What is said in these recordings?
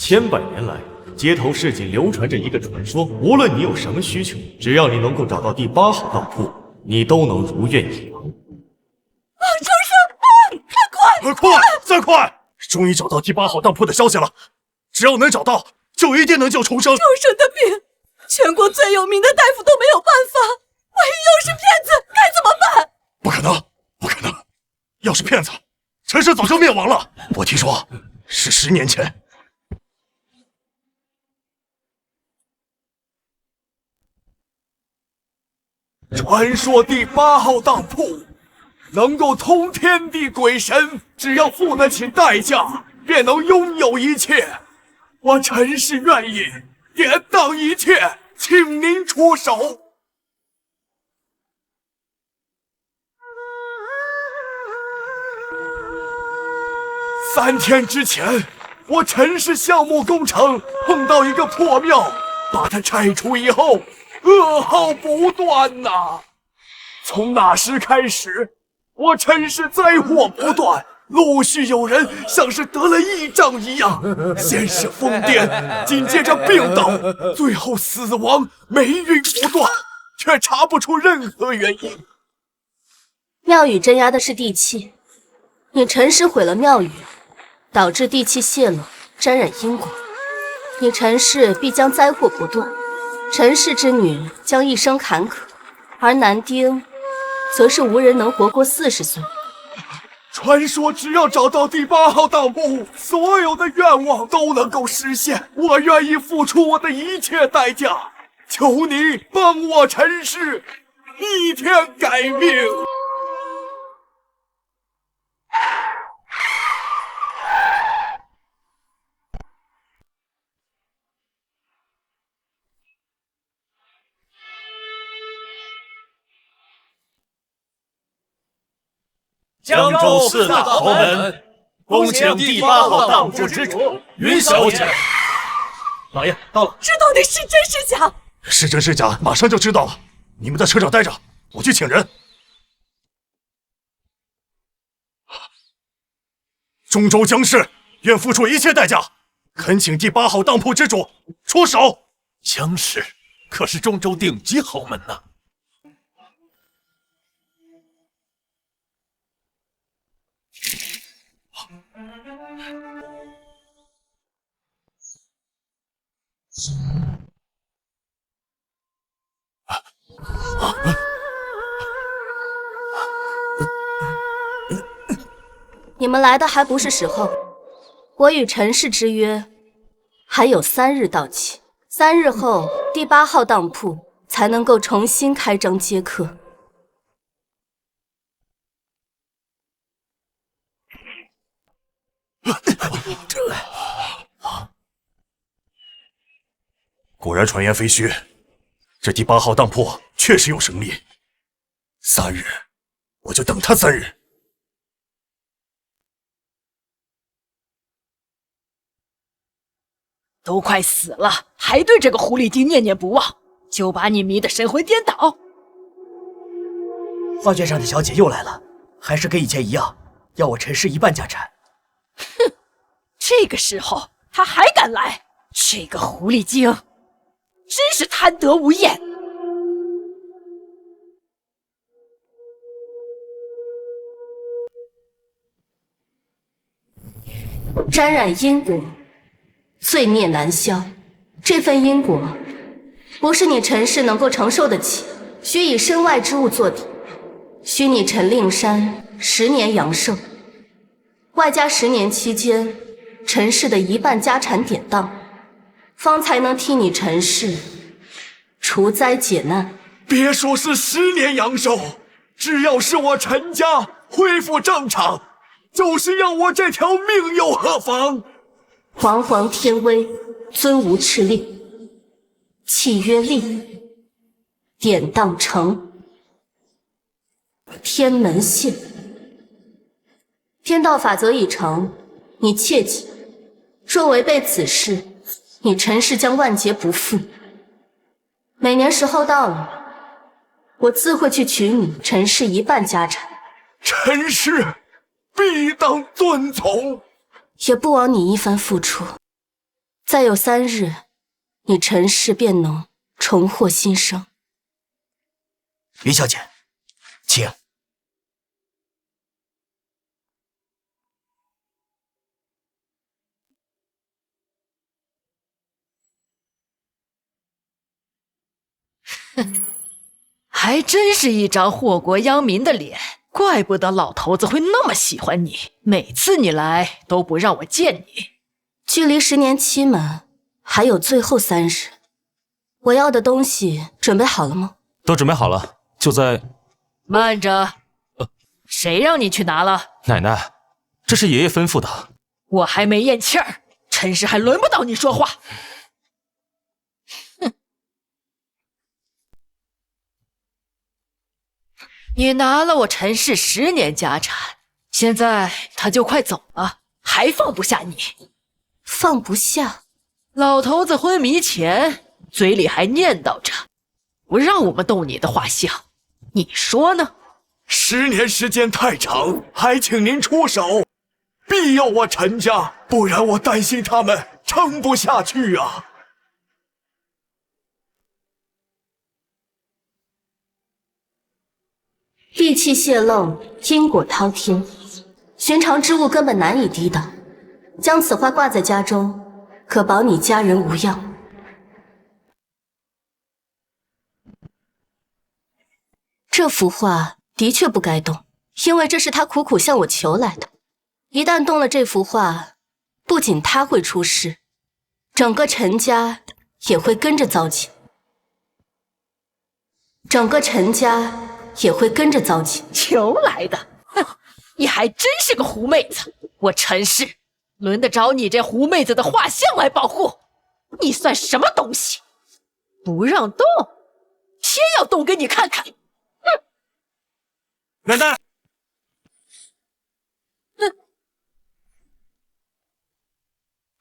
千百年来，街头市井流传着一个传说，无论你有什么需求，只要你能够找到第8号当铺，你都能如愿以偿。重生！快，再快！终于找到第8号当铺的消息了，只要能找到，就一定能救重生。重生的病，全国最有名的大夫都没有办法，万一又是骗子，该怎么办？不可能，不可能！要是骗子，陈氏早就灭亡了。我听说是10年前。传说第8号当铺能够通天地鬼神，只要付得起代价，便能拥有一切。我陈氏愿意典当一切，请您出手。3天之前，我陈氏项目工程碰到一个破庙，把它拆除以后，噩耗不断呐。从那时开始，我陈氏灾祸不断，陆续有人像是得了异症一样，先是疯癫，紧接着病倒，最后死亡，霉运不断，却查不出任何原因。庙宇镇压的是地气，你陈氏毁了庙宇，导致地气泄露，沾染因果，你陈氏必将灾祸不断，陈氏之女将一生坎坷，而男丁则是无人能活过40岁。传说只要找到第8号当铺，所有的愿望都能够实现。我愿意付出我的一切代价，求你帮我陈氏逆天改命。江州4大豪门，恭请第8号当铺之主云小姐。老爷到了，这到底是真是假？是真是假，马上就知道了。你们在车上待着，我去请人。中州江氏愿付出一切代价，恳请第8号当铺之主出手。江氏可是中州顶级豪门呐。你们来的还不是时候，我与陈氏之约还有3日到期，3日后第8号当铺才能够重新开张接客。果然传言非虚，这第8号当铺确实有生力。3日，我就等他3日。都快死了，还对这个狐狸精念念不忘，就把你迷得神魂颠倒。画卷上的小姐又来了，还是跟以前一样，要我陈氏1半家产。哼，这个时候他还敢来，这个狐狸精真是贪得无厌。沾染因果，罪孽难消。这份因果不是你陈氏能够承受得起，需以身外之物做底，需你陈令山10年阳寿，外加10年期间陈氏的1半家产典当，方才能替你陈氏除灾解难。别说是10年阳寿，只要是我陈家恢复正常，就是要我这条命又何妨？煌煌天威，尊无敕令，契约立，典当成，天门现。天道法则已成，你切记，若违背此事，你陈氏将万劫不复。每年时候到了，我自会去取你陈氏1半家产。陈氏必当遵从。也不枉你一番付出。再有3日，你陈氏便能重获新生。云小姐，请。还真是一张祸国殃民的脸，怪不得老头子会那么喜欢你，每次你来都不让我见你。距离10年期满还有最后3日，我要的东西准备好了吗？都准备好了，就在……慢着，谁让你去拿了？奶奶，这是爷爷吩咐的。我还没咽气儿，陈氏还轮不到你说话。哼！你拿了我陈氏10年家产，现在他就快走了，还放不下你？放不下？老头子昏迷前嘴里还念叨着，不让我们动你的画像，你说呢？10年时间太长，还请您出手，庇佑我陈家，不然我担心他们撑不下去啊！地气泄漏，因果滔天，寻常之物根本难以抵挡。将此画挂在家中，可保你家人无恙。这幅画的确不该动，因为这是他苦苦向我求来的。一旦动了这幅画，不仅他会出事，整个陈家也会跟着遭劫。求来的？哼，你还真是个狐妹子！我陈氏轮得着你这狐妹子的画像来保护？你算什么东西？不让动，偏要动给你看看！哼！奶奶，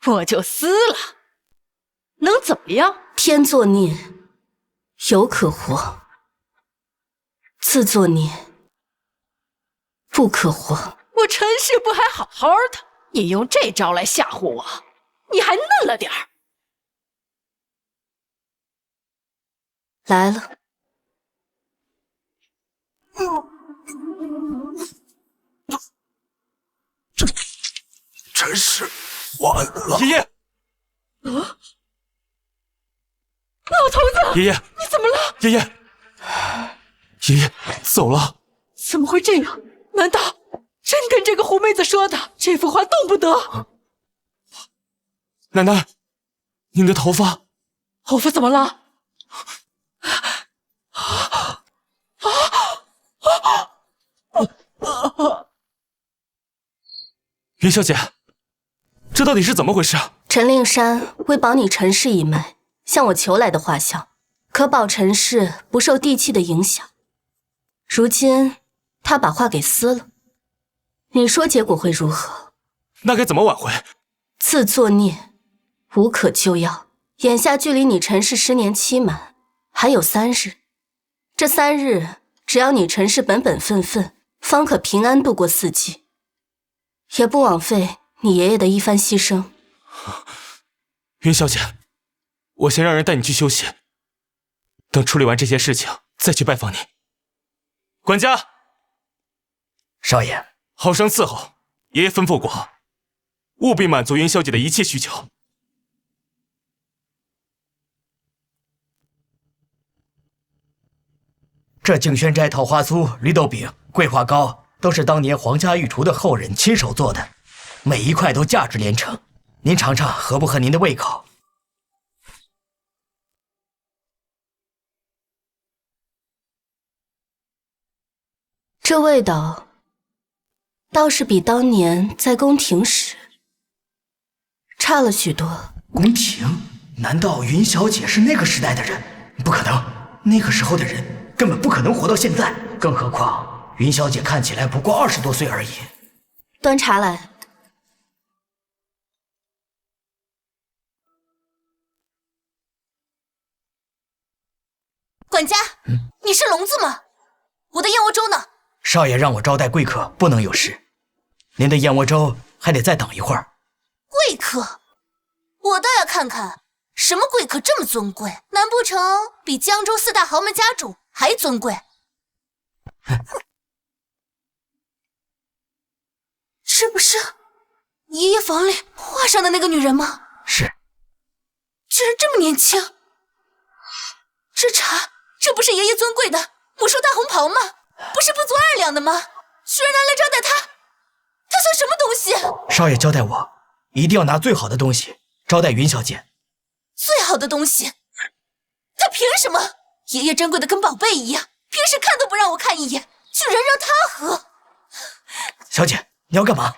我就撕了，能怎么样？天作孽，犹可活；自作孽，不可活。我陈氏不还好好的？你用这招来吓唬我，你还嫩了点儿。来了。陈氏完了。爷爷，老头子，爷爷，你怎么了？爷爷，爷爷走了。怎么会这样？难道真跟这个狐妹子说的这幅画动不得？奶奶，您的头发怎么了？云小姐，这到底是怎么回事？陈令山为保你陈氏一脉，向我求来的画像，可保陈氏不受地气的影响。如今他把画给撕了，你说结果会如何？那该怎么挽回？自作孽，无可救药。眼下距离你陈氏10年期满还有3日，这3日只要你陈氏本本分分，方可平安度过4季，也不枉费你爷爷的一番牺牲。云小姐，我先让人带你去休息，等处理完这些事情再去拜访你。管家，少爷，好生伺候，爷爷吩咐过，务必满足云小姐的一切需求。这景轩斋桃花酥、绿豆饼、桂花糕都是当年皇家御厨的后人亲手做的，每一块都价值连城。您尝尝合不合您的胃口？这味道倒是比当年在宫廷时差了许多。宫廷？难道云小姐是那个时代的人？不可能，那个时候的人根本不可能活到现在，更何况云小姐看起来不过20多岁而已。端茶来。管家，你是聋子吗？我的燕窝粥呢？少爷让我招待贵客，不能有事。您的燕窝粥还得再等一会儿。贵客？我倒要看看，什么贵客这么尊贵？难不成比江州4大豪门家主还尊贵？这不是爷爷房里画上的那个女人吗？是。居然这么年轻！这茶，这不是爷爷尊贵的母树大红袍吗？不是不足2两的吗？居然拿来招待他，他算什么东西？少爷交代我，一定要拿最好的东西招待云小姐。最好的东西？他凭什么？爷爷珍贵的跟宝贝一样，平时看都不让我看一眼，居然让他喝。小姐，你要干嘛？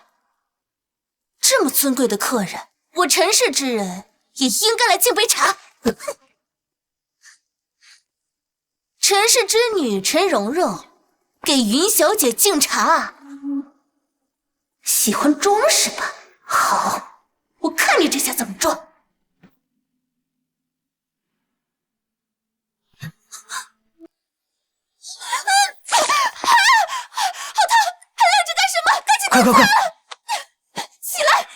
这么尊贵的客人，我陈氏之人也应该来敬杯茶。陈氏之女陈蓉蓉给云小姐敬茶，喜欢装是吧？好，我看你这下怎么装。好烫，还愣着干什么？赶紧快快快！起来！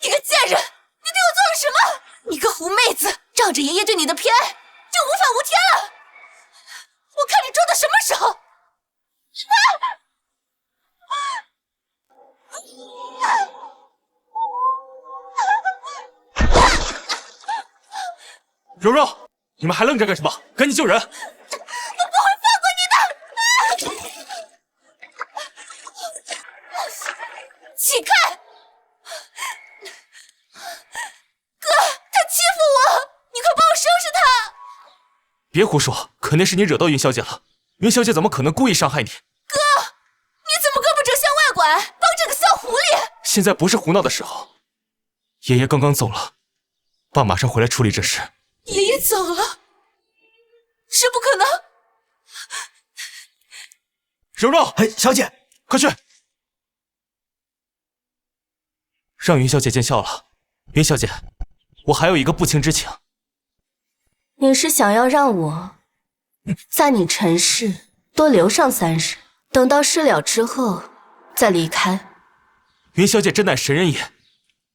你个贱人，你对我做了什么？你个狐妹子，仗着爷爷对你的偏爱，就无法无天了！我看你装到什么时候？蓉蓉，你们还愣着干什么？赶紧救人！我不会放过你的！起开！哥，他欺负我，你快帮我收拾他！别胡说，肯定是你惹到云小姐了。云小姐怎么可能故意伤害你？哥，你怎么胳膊肘向外拐，帮这个小狐狸？现在不是胡闹的时候。爷爷刚刚走了，爸马上回来处理这事。爷爷走了，这不可能！蓉蓉，哎，小姐，快去，让云小姐见笑了。云小姐，我还有一个不情之请。你是想要让我在你陈氏多留上3日，等到事了之后再离开？云小姐真乃神人也，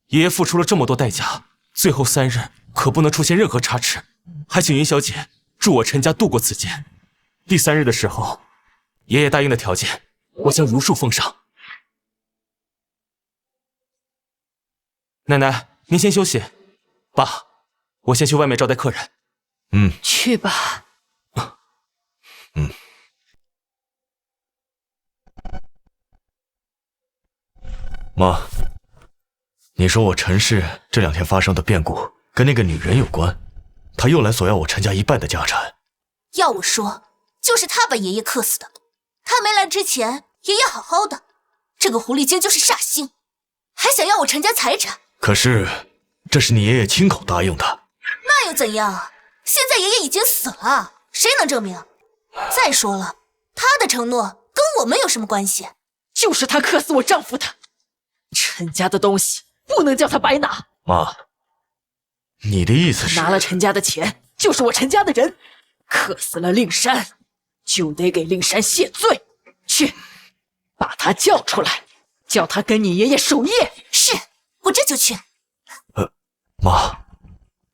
爷爷付出了这么多代价，最后3日可不能出现任何差池，还请云小姐助我陈家度过此劫。第3日的时候，爷爷答应的条件，我将如数奉上。奶奶，您先休息。爸，我先去外面招待客人。去吧。妈，你说我陈氏这2天发生的变故跟那个女人有关，她又来索要我陈家一半的家产。要我说，就是他把爷爷克死的。他没来之前，爷爷好好的，这个狐狸精就是煞星，还想要我陈家财产。可是，这是你爷爷亲口答应的。那又怎样？现在爷爷已经死了，谁能证明？再说了，他的承诺跟我们有什么关系？就是他克死我丈夫的，陈家的东西不能叫他白拿。妈，你的意思是？拿了陈家的钱，就是我陈家的人，克死了令山，就得给令山谢罪。去，把他叫出来，叫他跟你爷爷守夜。是，我这就去。妈，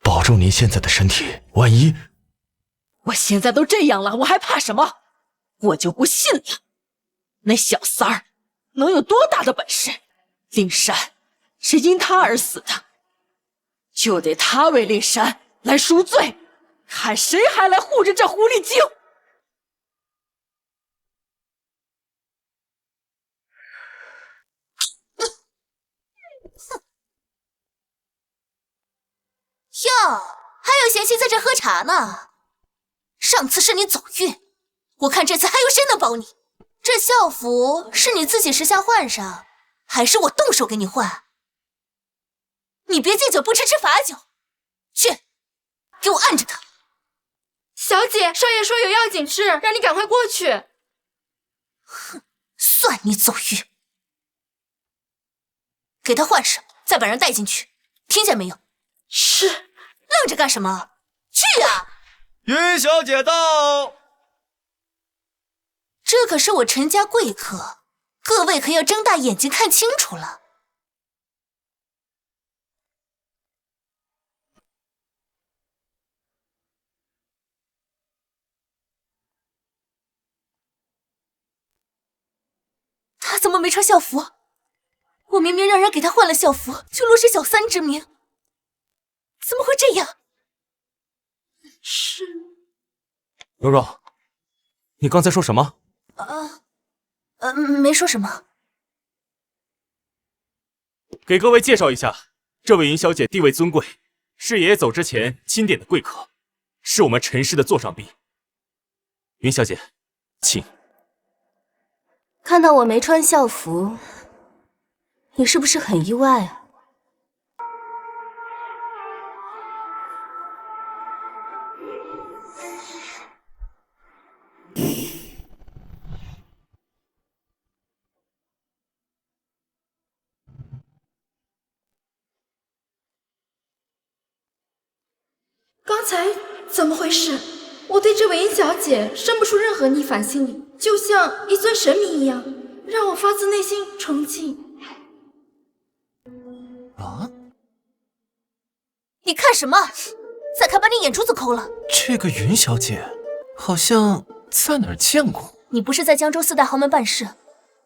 保重您现在的身体，万一……我现在都这样了，我还怕什么？我就不信了，那小三儿能有多大的本事？令山是因他而死的，就得他为令山来赎罪，看谁还来护着这狐狸精。哟，还有闲心在这喝茶呢。上次是你走运，我看这次还有谁能保你？这校服是你自己时下换上，还是我动手给你换？你别敬酒不吃吃罚酒，去，给我按着他。小姐，少爷说有要紧事，让你赶快过去。哼，算你走运。给他换上，再把人带进去，听见没有？是。愣着干什么？去啊！云小姐到。这可是我陈家贵客，各位可要睁大眼睛看清楚了。怎么没穿校服？我明明让人给他换了校服，却落实小三之名，怎么会这样？是柔柔，你刚才说什么？没说什么。给各位介绍一下，这位云小姐地位尊贵，是爷爷走之前钦点的贵客，是我们陈氏的座上宾。云小姐，请。看到我没穿校服，你是不是很意外啊？刚才怎么回事？我对这位殷小姐生不出任何逆反心理，就像一尊神明一样，让我发自内心崇敬。啊？你看什么？再看把你眼珠子抠了！这个云小姐好像在哪儿见过。你不是在江州四大豪门办事，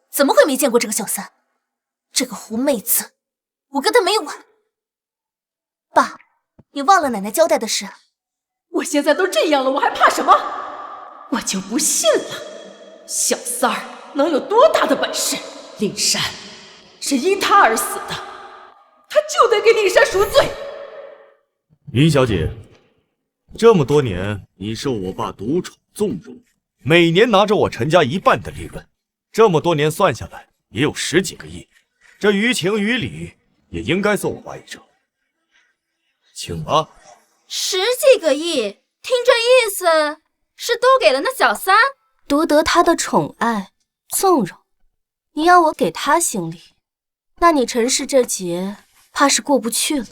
怎么会没见过这个小三？这个狐妹子，我跟她没完。爸，你忘了奶奶交代的事？我现在都这样了，我还怕什么？我就不信了，小三儿能有多大的本事？令山是因他而死的，他就得给令山赎罪。云小姐，这么多年你受我爸独宠纵容，每年拿着我陈家1半的利润，这么多年算下来也有10几个亿，这于情于理也应该送我爸一程。请吧。10几个亿，听这意思是都给了那小三？夺得他的宠爱纵容，你要我给他行礼，那你陈氏这劫怕是过不去了。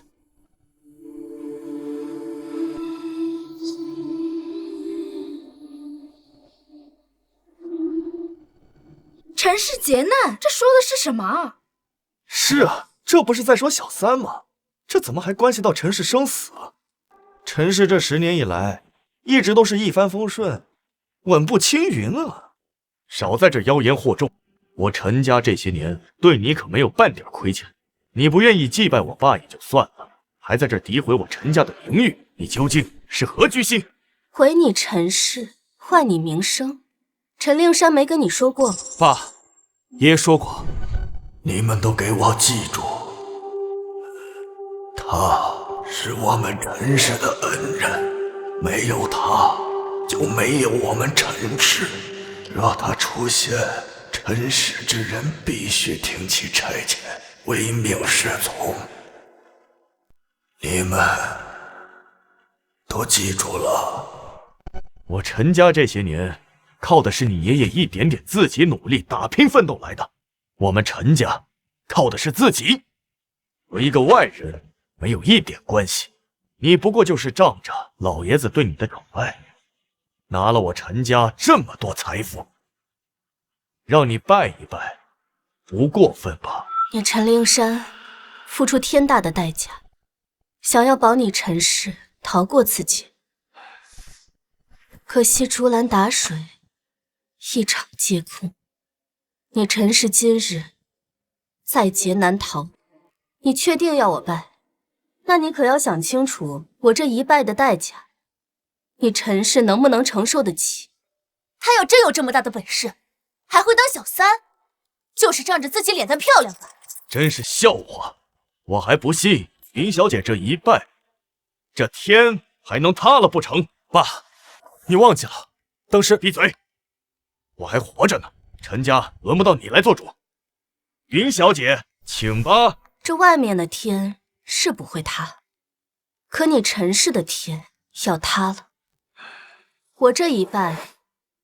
陈氏劫难，这说的是什么？是啊，这不是在说小三吗？这怎么还关系到陈氏生死啊？陈氏这10年以来，一直都是一帆风顺，稳步青云啊！少在这妖言惑众，我陈家这些年对你可没有半点亏欠。你不愿意祭拜我爸也就算了，还在这诋毁我陈家的名誉，你究竟是何居心？毁你陈氏，坏你名声，陈令山没跟你说过吗？爸，爷爷说过。你们都给我记住，他是我们陈氏的恩人，没有他，就没有我们陈氏。若他出现，陈氏之人必须听其差遣，唯命是从。你们都记住了。我陈家这些年靠的是你爷爷一点点自己努力打拼奋斗来的，我们陈家靠的是自己，和一个外人没有一点关系。你不过就是仗着老爷子对你的宠爱，拿了我陈家这么多财富，让你拜一拜，不过分吧？你陈令山付出天大的代价，想要保你陈氏逃过此劫，可惜竹篮打水，一场皆空。你陈氏今日在劫难逃，你确定要我拜？那你可要想清楚，我这一拜的代价，你陈氏能不能承受得起？他要真有这么大的本事，还会当小三？就是仗着自己脸蛋漂亮吧？真是笑话！我还不信云小姐这一拜，这天还能塌了不成？爸，你忘记了，当时闭嘴！我还活着呢，陈家轮不到你来做主。云小姐，请吧。这外面的天是不会塌，可你陈氏的天要塌了。我这一拜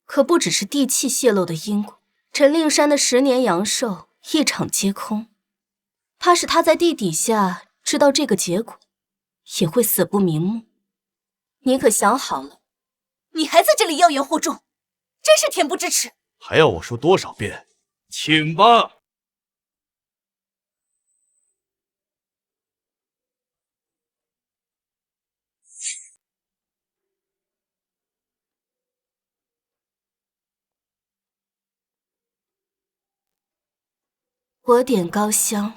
可不只是地气泄露的因果，陈令山的10年阳寿一场皆空，怕是他在地底下知道这个结果，也会死不瞑目。你可想好了？你还在这里妖言惑众，真是恬不知耻！还要我说多少遍？请吧。我点高香，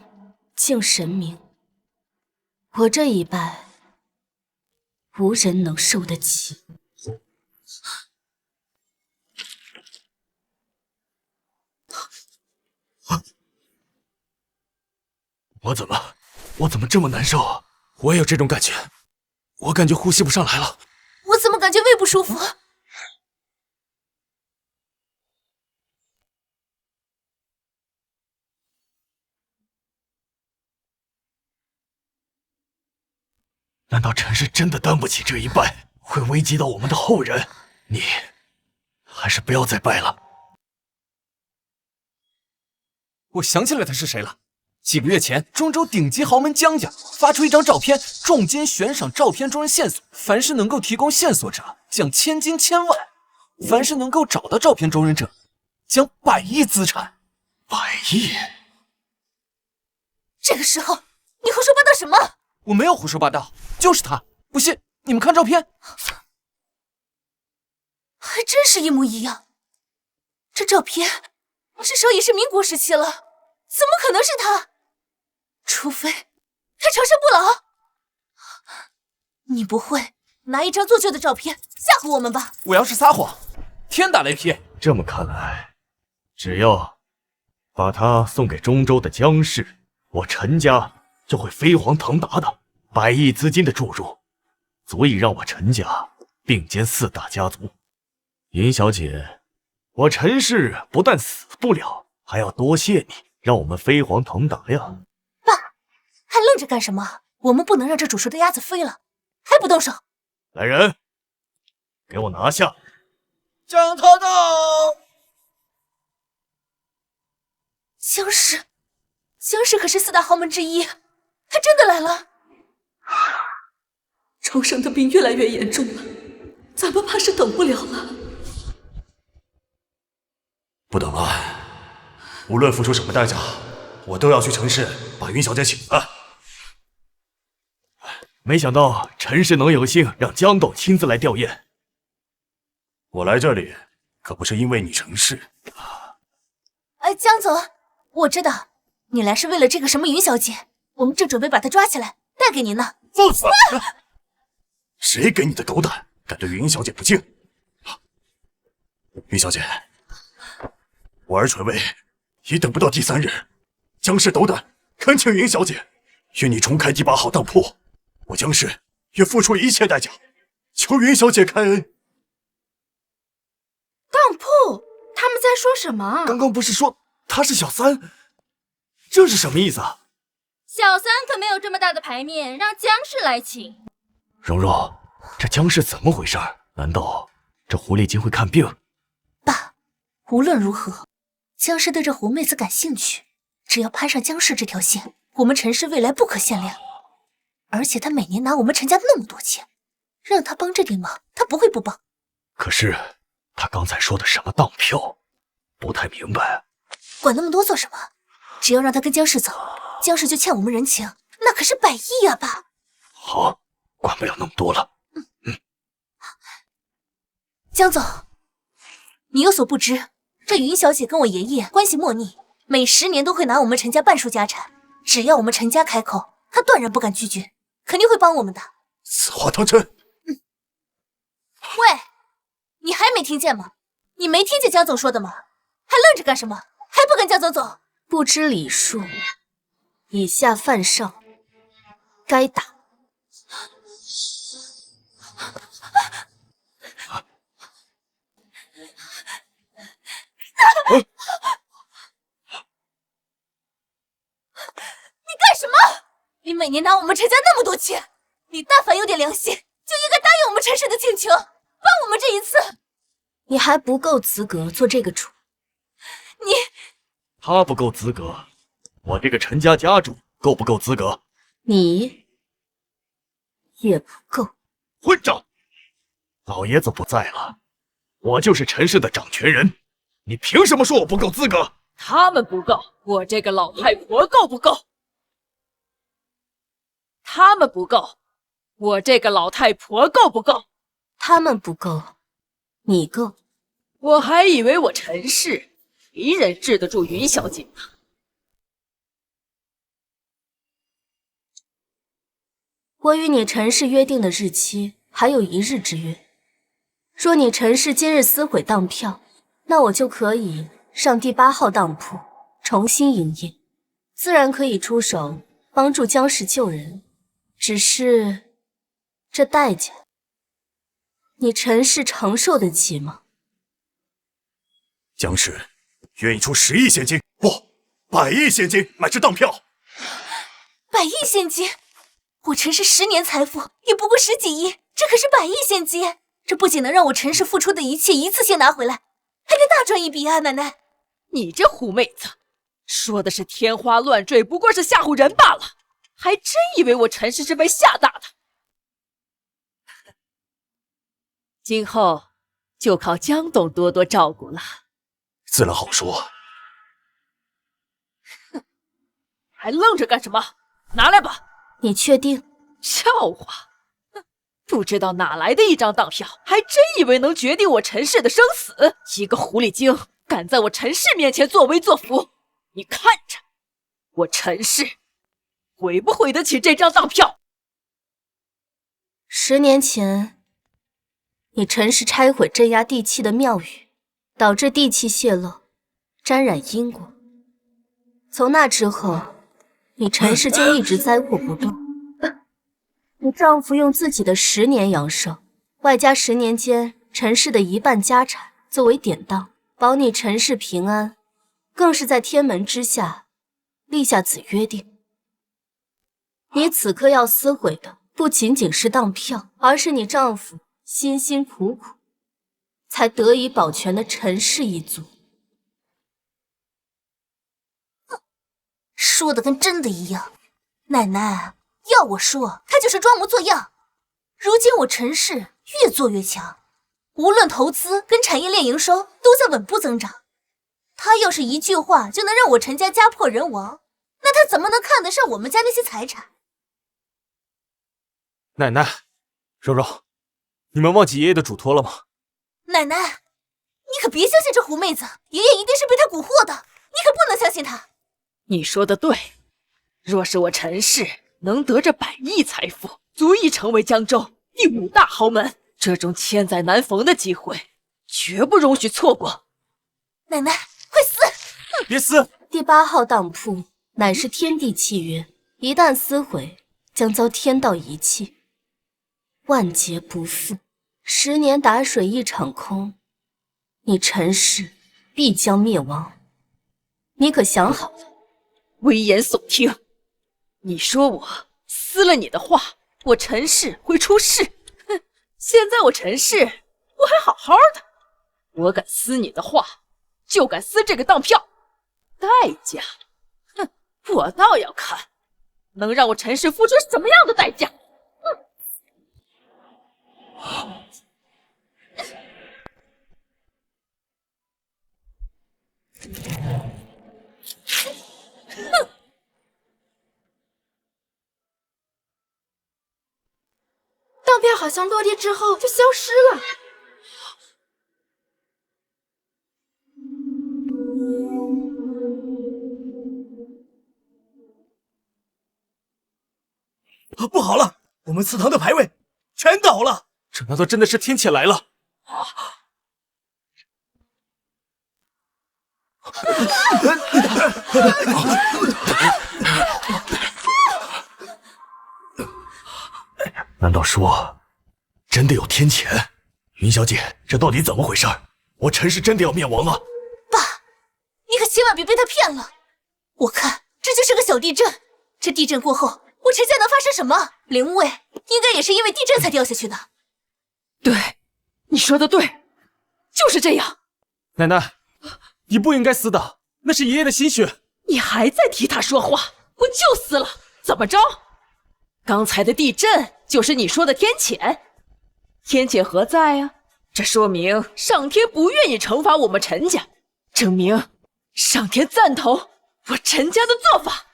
敬神明。我这一拜，无人能受得起。我怎么这么难受啊？我也有这种感觉，我感觉呼吸不上来了。我怎么感觉胃不舒服？难道陈氏真的担不起这一拜，会危及到我们的后人？你还是不要再拜了。我想起来他是谁了。几个月前，中州顶级豪门江家发出一张照片，重金悬赏照片中人线索，凡是能够提供线索者，奖千金千万；凡是能够找到照片中人者，奖100亿资产。100亿？这个时候，你胡说八道什么？我没有胡说八道，就是他。不信，你们看照片，还真是一模一样。这照片至少也是民国时期了，怎么可能是他？除非他长生不老。你不会拿一张做旧的照片吓唬我们吧？我要是撒谎，天打雷劈。这么看来，只要把他送给中州的江氏，我陈家就会飞黄腾达的。100亿资金的注入，足以让我陈家并肩4大家族。尹小姐，我陈氏不但死不了，还要多谢你，让我们飞黄腾达呀。爸，还愣着干什么？我们不能让这煮熟的鸭子飞了，还不动手！来人，给我拿下！江头头，江氏可是4大豪门之一，他真的来了。重生的病越来越严重了，咱们怕是等不了了。不等了，无论付出什么代价，我都要去陈氏把云小姐请来。没想到陈氏能有幸让江董亲自来吊唁。我来这里可不是因为你陈氏。江总，我知道你来是为了这个什么云小姐，我们正准备把她抓起来带给您呢。放肆！谁给你的狗胆，敢对云小姐不敬？云小姐，我儿垂危，已等不到第3日。江氏斗胆，恳请云小姐与你重开第8号当铺，我江氏也付出一切代价，求云小姐开恩。当铺？他们在说什么？刚刚不是说他是小三？这是什么意思啊？小三可没有这么大的牌面，让江氏来请。蓉蓉，这江氏怎么回事？难道这狐狸精会看病？爸，无论如何，江氏对这狐妹子感兴趣，只要攀上江氏这条线，我们陈氏未来不可限量。而且他每年拿我们陈家那么多钱，让他帮这点忙，他不会不帮。可是他刚才说的什么当票，不太明白。管那么多做什么？只要让他跟江氏走，江氏就欠我们人情，那可是100亿啊，爸！好，管不了那么多了。江总，你有所不知，这云小姐跟我爷爷关系莫逆，每10年都会拿我们陈家半数家产，只要我们陈家开口，她断然不敢拒绝，肯定会帮我们的。此话当真？喂，你还没听见吗？你没听见江总说的吗？还愣着干什么？还不跟江总走？不知礼数，以下犯上，该打。你干什么？你每年拿我们陈家那么多钱，你但凡有点良心，就应该答应我们陈氏的请求，帮我们这一次。你还不够资格做这个主。他不够资格，我这个陈家家主够不够资格？你也不够。混账！老爷子不在了，我就是陈氏的掌权人，你凭什么说我不够资格？他们不够，我这个老太婆够不够？他们不够，我这个老太婆够不够？他们不够，你够。我还以为我陈氏没人治得住云小姐呢。我与你陈氏约定的日期还有1日之约。若你陈氏今日撕毁当票，那我就可以上第8号当铺重新营业，自然可以出手帮助江氏救人。只是这代价，你陈氏承受得起吗？江氏愿意出10亿现金，不，100亿现金买这当票。100亿现金，我陈氏10年财富也不过10几亿，这可是100亿现金，这不仅能让我陈氏付出的一切一次性拿回来，还能大赚一笔啊！奶奶，你这狐妹子，说的是天花乱坠，不过是吓唬人罢了，还真以为我陈氏是被吓大的。今后就靠江董多多照顾了。自然好说。还愣着干什么？拿来吧。你确定？笑话，不知道哪来的一张当票，还真以为能决定我陈氏的生死。一个狐狸精敢在我陈氏面前作威作福，你看着我陈氏毁不毁得起这张当票。10年前，你陈氏拆毁镇压地气的庙宇，导致地气泄漏，沾染因果。从那之后，你陈氏就一直灾祸不断。你丈夫用自己的10年阳寿，外加10年间陈氏的1半家产作为典当，保你陈氏平安，更是在天门之下立下此约定。你此刻要撕毁的不仅仅是当票，而是你丈夫辛辛苦苦才得以保全的陈氏一族。说的跟真的一样。奶奶，要我说，他就是装模作样。如今我陈氏越做越强，无论投资跟产业链营收都在稳步增长。他要是一句话就能让我陈家家破人亡，那他怎么能看得上我们家那些财产？奶奶，柔柔，你们忘记爷爷的嘱托了吗？奶奶，你可别相信这狐妹子，爷爷一定是被她蛊惑的，你可不能相信她。你说的对，若是我陈氏能得这100亿财富，足以成为江州第5大豪门，这种千载难逢的机会，绝不容许错过。奶奶，快撕！别撕！第8号当铺乃是天地契约，一旦撕毁，将遭天道遗弃，万劫不复。10年打水一场空，你陈氏必将灭亡。你可想好了？危言耸听！你说我撕了你的话，我陈氏会出事？哼！现在我陈氏我还好好的，我敢撕你的话，就敢撕这个当票。代价，哼！我倒要看能让我陈氏付出什么样的代价。当票好像落地之后就消失了。不好了，我们祠堂的牌位全倒了。这难道真的是天谴来了？难道说真的有天谴？云小姐，这到底怎么回事？我陈氏真的要灭亡了？爸，你可千万别被他骗了。我看这就是个小地震，这地震过后，我陈家能发生什么？灵位应该也是因为地震才掉下去的。对，你说的对，就是这样。奶奶，你不应该撕的，那是爷爷的心血。你还在替他说话，我就撕了，怎么着？刚才的地震就是你说的天谴？天谴何在啊？这说明上天不愿意惩罚我们陈家，证明上天赞同我陈家的做法。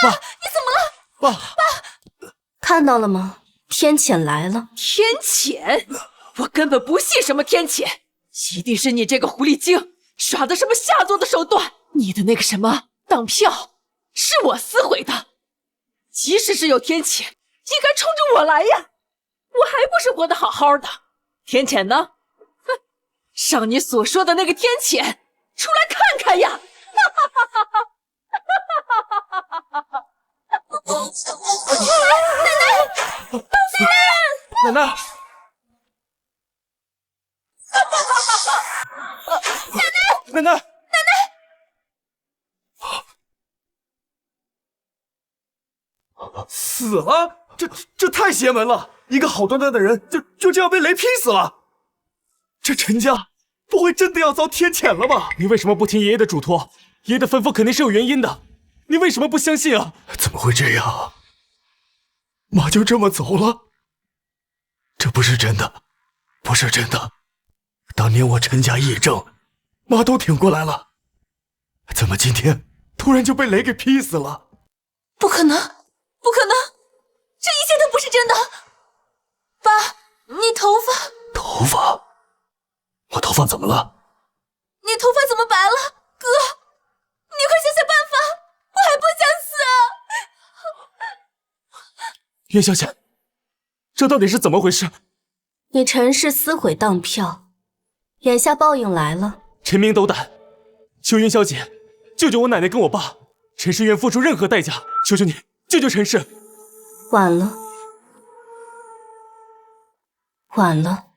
爸，你怎么了？爸，看到了吗？天谴来了。天谴？我根本不信什么天谴，一定是你这个狐狸精耍的什么下作的手段。你的那个什么当票是我撕毁的，即使是有天谴，也该冲着我来呀！我还不是活得好好的？天谴呢？哼，上你所说的那个天谴，出来看看呀！奶奶！奶奶！死了！这太邪门了！一个好端端的人就这样被雷劈死了，这陈家不会真的要遭天谴了吧？你为什么不听爷爷的嘱托？爷爷的吩咐肯定是有原因的，你为什么不相信啊？怎么会这样？妈就这么走了？这不是真的，不是真的。当年我陈家议政，妈都挺过来了，怎么今天突然就被雷给劈死了？不可能，不可能，这一切都不是真的。爸，你头发……头发？我头发怎么了？你头发怎么白了？哥，你快想想办法，我还不想死。袁小姐，这到底是怎么回事？你陈氏撕毁当票，眼下报应来了。陈明斗胆，求云小姐救救我奶奶跟我爸，陈氏愿付出任何代价，求求你救救陈氏。晚了，晚了。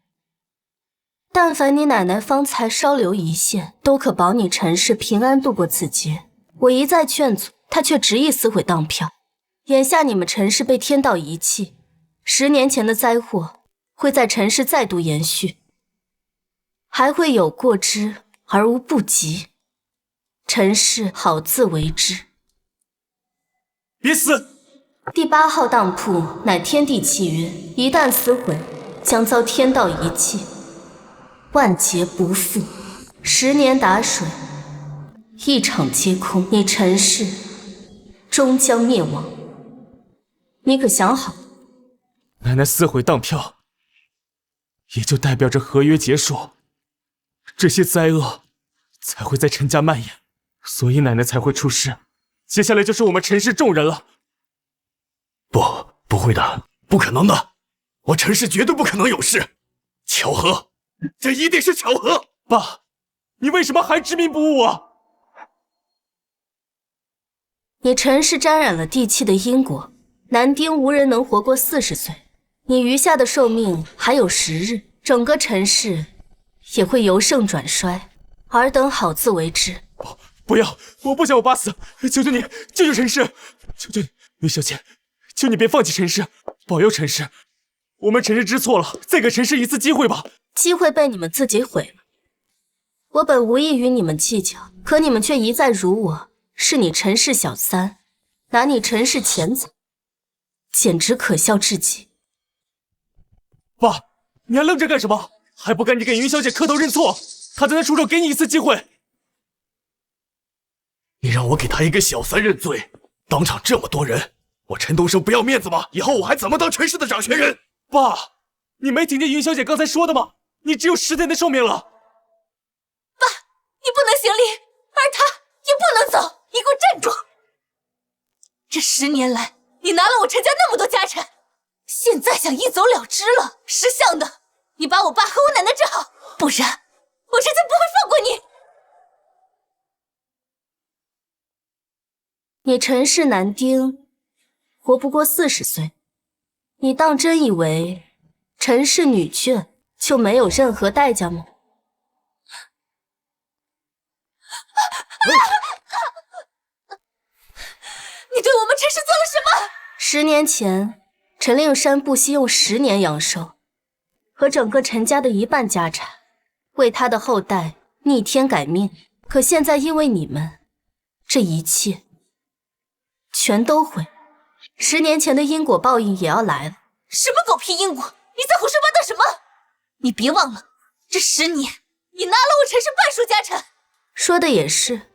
但凡你奶奶方才稍留一线，都可保你陈氏平安度过此劫。我一再劝阻，她却执意撕毁当票。眼下你们陈氏被天道遗弃，10年前的灾祸会在陈氏再度延续，还会有过之而无不及。陈氏好自为之。别死！第8号当铺乃天地契约，一旦撕毁，将遭天道遗弃，万劫不复。10年打水，一场皆空，你陈氏终将灭亡。你可想好？奶奶撕毁当票，也就代表着合约结束，这些灾厄才会在陈家蔓延，所以奶奶才会出事。接下来就是我们陈氏众人了。不会的，不可能的，我陈氏绝对不可能有事。巧合，这一定是巧合。爸，你为什么还执迷不悟啊？你陈氏沾染了地气的因果，男丁无人能活过40岁，你余下的寿命还有10日，整个陈氏也会由盛转衰，尔等好自为之。不要，我不想我爸死，求求你救救陈氏，求求你，云小姐，求你别放弃陈氏，保佑陈氏。我们陈氏知错了，再给陈氏一次机会吧。机会被你们自己毁了。我本无意与你们计较，可你们却一再辱我是你陈氏小三，拿你陈氏钱财，简直可笑至极。爸，你还愣着干什么？还不赶紧给云小姐磕头认错？她才能出手给你一次机会。你让我给他一个小三认罪，当场这么多人，我陈东升不要面子吗？以后我还怎么当陈氏的掌权人？爸，你没听见云小姐刚才说的吗？你只有10天的寿命了。爸，你不能行礼，而他也不能走，你给我站住！这10年来，你拿了我陈家那么多家产，现在想一走了之了，识相的，你把我爸和我奶奶治好，不然我陈家不会放过你。你陈氏男丁活不过40岁，你当真以为陈氏女眷就没有任何代价吗？你对我们陈氏做了什么？10年前，陈令山不惜用10年阳寿和整个陈家的1半家产，为他的后代逆天改命。可现在因为你们，这一切全都毁，10年前的因果报应也要来了。什么狗屁因果？你在胡说八道什么？你别忘了，这10年你拿了我陈氏半数家产。说的也是，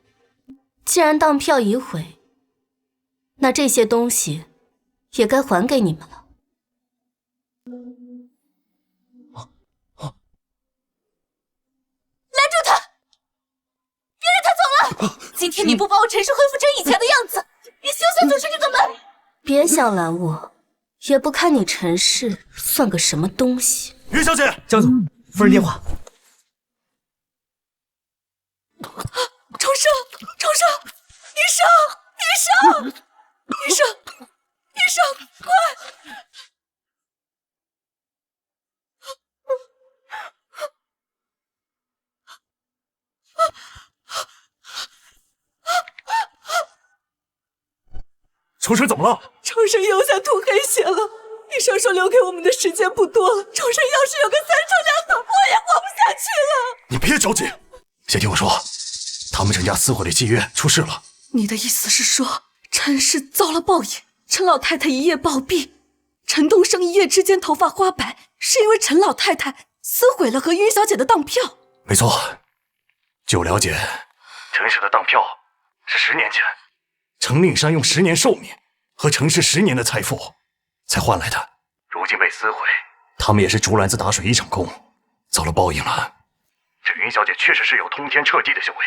既然当票已毁，那这些东西也该还给你们了。拦住他！别让他走了！今天你不把我陈氏恢复成以前的样子，你休想走出这个门！别想拦我，也不看你陈氏算个什么东西。云小姐，江总，夫人电话。重生，医生，快！重生怎么了？重生又在吐黑血了。医生说留给我们的时间不多了，重生要是有个3长2短，我也活不下去了。你别着急，先听我说，他们陈家撕毁的契约出事了。你的意思是说，陈氏遭了报应，陈老太太一夜暴毙，陈东升一夜之间头发花白，是因为陈老太太撕毁了和云小姐的当票？没错，据我了解，陈氏的当票是10年前，程令山用10年寿命和陈氏10年的财富才换来的，如今被撕毁，他们也是竹篮子打水一场空，遭了报应了。这云小姐确实是有通天彻地的修为，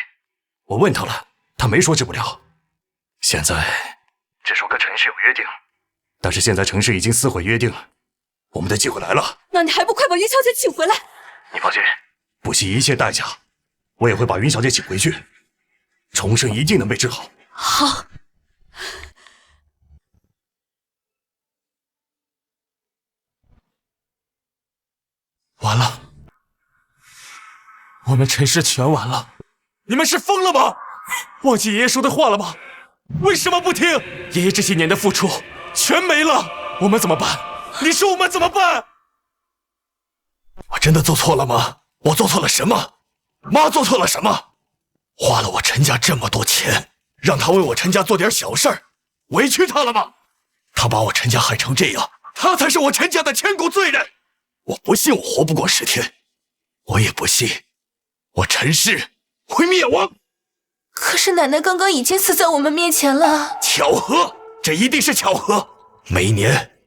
我问她了，她没说治不了，现在只说跟陈氏有约定，但是现在陈氏已经撕毁约定，我们的机会来了。那你还不快把云小姐请回来？你放心，不惜一切代价，我也会把云小姐请回去，重生一定能被治好。好。完了，我们陈氏全完了！你们是疯了吗？忘记爷爷说的话了吗？为什么不听？爷爷这些年的付出全没了，我们怎么办？你说我们怎么办？我真的做错了吗？我做错了什么？妈做错了什么？花了我陈家这么多钱，让她为我陈家做点小事儿，委屈她了吗？她把我陈家害成这样，她才是我陈家的千古罪人。我不信我活不过10天，我也不信我陈氏会灭亡。可是奶奶刚刚已经死在我们面前了。巧合，这一定是巧合。每一年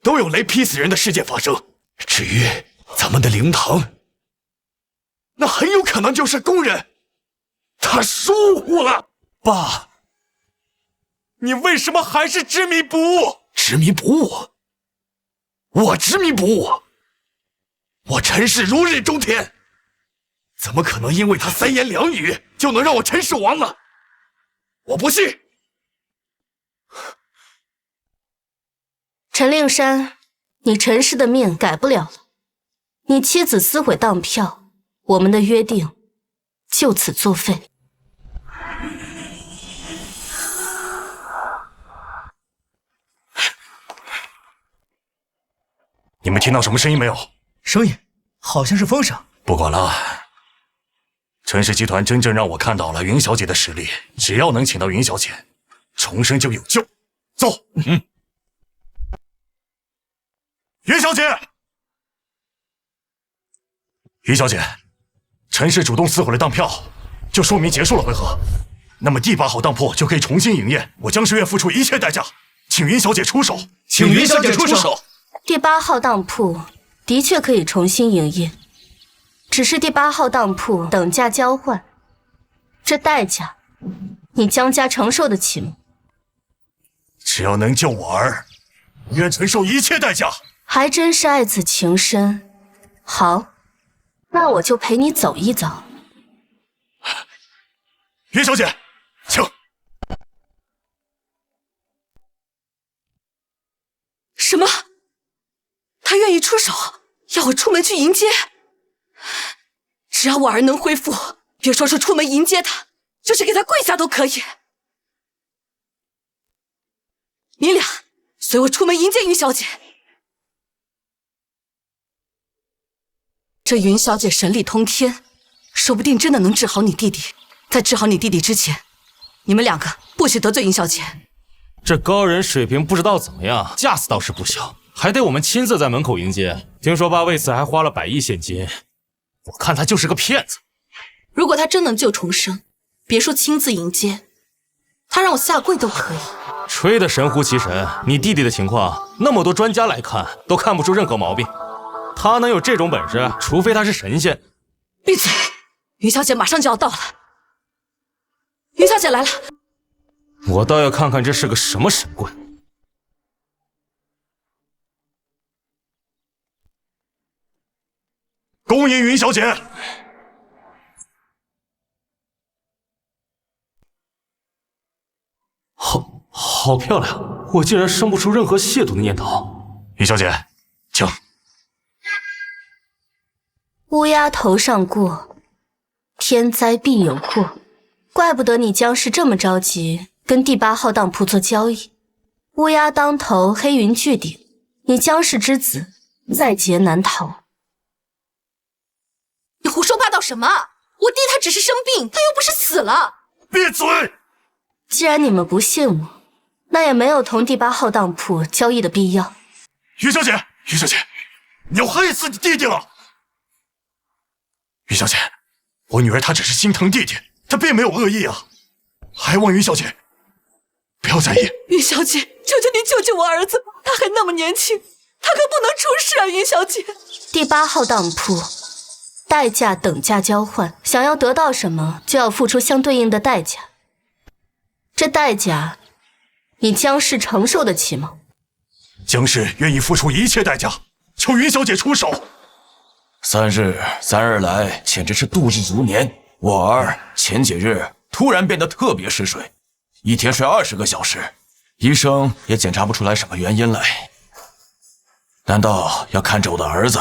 都有雷劈死人的事件发生。至于咱们的灵堂，那很有可能就是工人他疏忽了。爸，你为什么还是执迷不悟？执迷不悟？我执迷不悟？我陈氏如日中天，怎么可能因为他3言2语就能让我陈氏亡了？我不信。陈令山，你陈氏的命改不了了。你妻子撕毁当票，我们的约定就此作废。你们听到什么声音没有？声音好像是风声。不管了，陈氏集团真正让我看到了云小姐的实力，只要能请到云小姐，重生就有救。走。云小姐，云小姐，陈氏主动撕毁了当票，就说明结束了回合。那么第8号当铺就可以重新营业，我江氏愿付出一切代价，请云小姐出手。请云小姐出手。第8号当铺的确可以重新营业，只是第8号当铺等价交换，这代价你江家承受得起吗？只要能救我儿，愿承受一切代价。还真是爱子情深。好，那我就陪你走一遭。云小姐，请。什么？他愿意出手，要我出门去迎接？只要我儿能恢复，别说是出门迎接他，就是给他跪下都可以。你俩随我出门迎接云小姐。这云小姐神力通天，说不定真的能治好你弟弟。在治好你弟弟之前，你们2个不许得罪云小姐。这高人水平不知道怎么样，架子倒是不小，还得我们亲自在门口迎接。听说爸为此还花了100亿现金，我看他就是个骗子。如果他真能救重生，别说亲自迎接，他让我下跪都可以。吹得神乎其神，你弟弟的情况，那么多专家来看都看不出任何毛病。他能有这种本事，除非他是神仙。闭嘴！云小姐马上就要到了。云小姐来了。我倒要看看这是个什么神棍。恭迎云小姐。好漂亮，我竟然生不出任何亵渎的念头。云小姐，请。乌鸦头上过，天灾必有祸。怪不得你姜氏这么着急跟第8号当铺做交易。乌鸦当头，黑云聚顶，你姜氏之子在劫难逃。你胡说八道什么？我弟他只是生病，他又不是死了。闭嘴！既然你们不信我，那也没有同第8号当铺交易的必要。于小姐，于小姐，你要害死你弟弟了！于小姐，我女儿她只是心疼弟弟，她并没有恶意啊，还望于小姐不要在意。云小姐，求求您救救我儿子，他还那么年轻，他可不能出事啊！云小姐，第8号当铺，代价等价交换，想要得到什么，就要付出相对应的代价。这代价，你姜氏承受得起吗？姜氏愿意付出一切代价，求云小姐出手。3日来简直是度日如年。我儿前几日突然变得特别嗜睡，一天睡20个小时，医生也检查不出来什么原因来。难道要看着我的儿子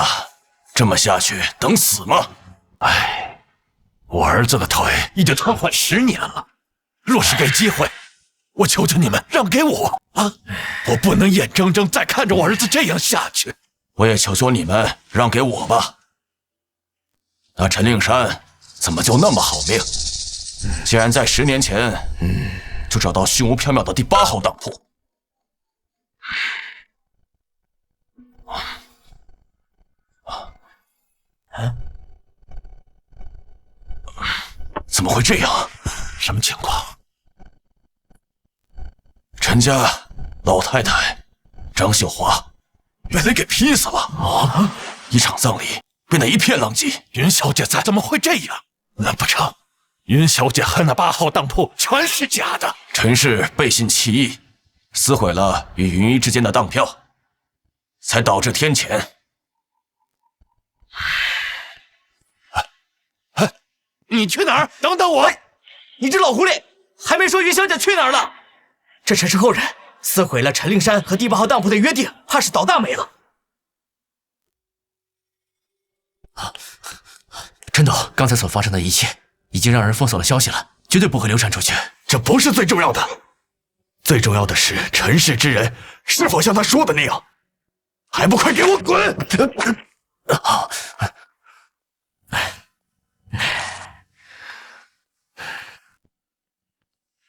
这么下去等死吗？唉，我儿子的腿已经瘫痪10年了，若是给机会，我求求你们让给我啊！我不能眼睁睁再看着我儿子这样下去。我也求求你们让给我吧。那陈令山怎么就那么好命？竟然在10年前，就找到虚无缥缈的第8号当铺。怎么会这样？什么情况？陈家老太太张秀华原来给劈死了啊！一场葬礼变得一片狼藉。云小姐怎么会这样？难不成云小姐和那8号当铺全是假的？陈氏背信弃义，撕毁了与云姨之间的当票，才导致天谴。你去哪儿？等等我！你这老狐狸，还没说云小姐去哪儿呢？这陈氏后人撕毁了陈令山和第8号当铺的约定，怕是倒大霉了。陈总，刚才所发生的一切已经让人封锁了消息了，绝对不会流传出去。这不是最重要的，最重要的是陈氏之人是否像他说的那样，还不快给我滚！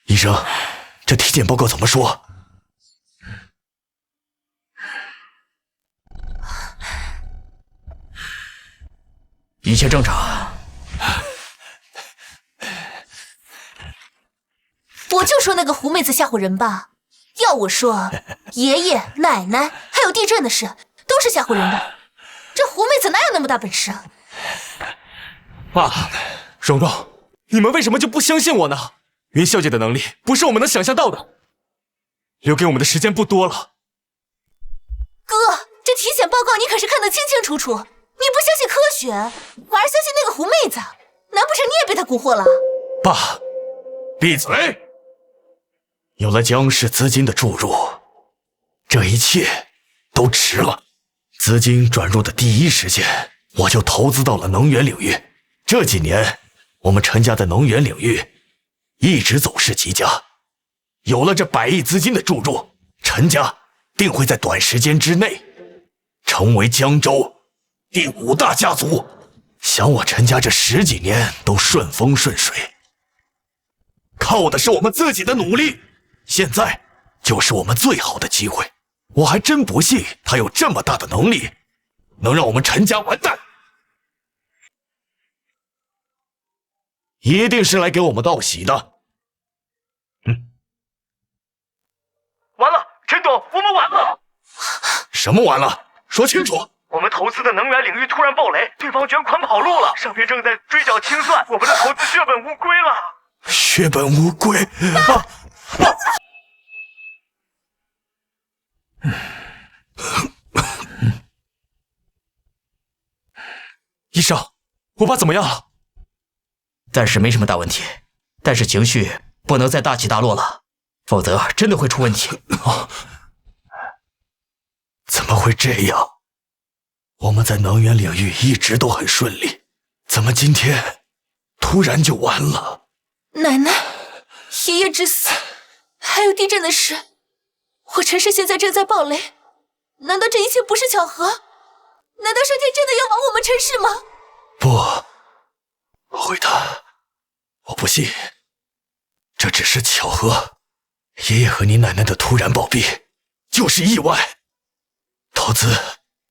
医生，这体检报告怎么说？一切正常。我就说那个狐妹子吓唬人吧，要我说，爷爷、奶奶还有地震的事都是吓唬人的。这狐妹子哪有那么大本事啊？爸，蓉蓉，你们为什么就不相信我呢？云小姐的能力不是我们能想象到的，留给我们的时间不多了。哥，这体检报告你可是看得清清楚楚，你不相信科学，反而相信那个狐妹子，难不成你也被她蛊惑了？爸，闭嘴！有了姜氏资金的注入，这一切都值了。资金转入的第一时间，我就投资到了能源领域。这几年，我们陈家在能源领域一直走势极佳。有了这100亿资金的注入，陈家定会在短时间之内成为江州第5大家族。想我陈家这10几年都顺风顺水，靠的是我们自己的努力。现在就是我们最好的机会，我还真不信他有这么大的能力，能让我们陈家完蛋。一定是来给我们道喜的。完了，陈总，我们完了！什么完了？说清楚！我们投资的能源领域突然爆雷，对方卷款跑路了，上边正在追缴清算，我们的投资血本无归了。血本无归。医生，我爸怎么样了？暂时没什么大问题，但是情绪不能再大起大落了，否则真的会出问题。怎么会这样？我们在能源领域一直都很顺利，怎么今天突然就完了？奶奶，爷爷之死，还有地震的事，我陈氏现在正在暴雷，难道这一切不是巧合？难道上天真的要亡我们陈氏吗？不会的，我不信，这只是巧合。爷爷和你奶奶的突然暴毙就是意外，投资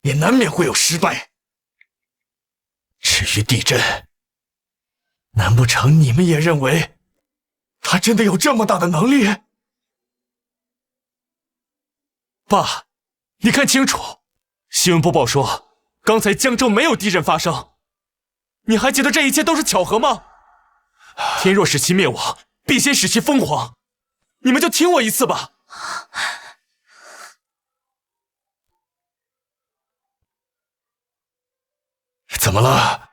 也难免会有失败。至于地震，难不成你们也认为他真的有这么大的能力？爸，你看清楚，新闻播报说刚才江州没有地震发生，你还觉得这一切都是巧合吗？天若使其灭亡，必先使其疯狂，你们就听我一次吧。怎么了？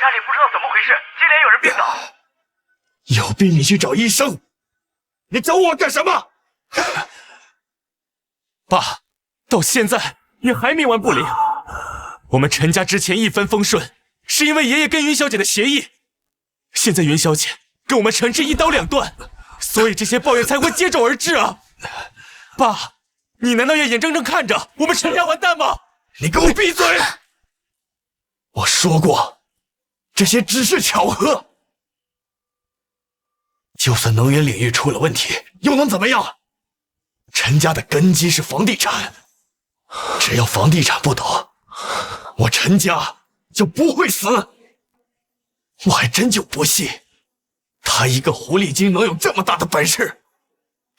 家里不知道怎么回事，接连有人病倒。有病你去找医生，你找我干什么？爸，到现在你还冥顽不灵。我们陈家之前一帆风顺，是因为爷爷跟云小姐的协议。现在云小姐跟我们陈氏一刀两断，所以这些抱怨才会接踵而至啊！爸，你难道要眼睁睁看着我们陈家完蛋吗？你给我闭嘴！我说过，这些只是巧合。就算能源领域出了问题，又能怎么样？陈家的根基是房地产，只要房地产不倒，我陈家就不会死。我还真就不信，他一个狐狸精能有这么大的本事，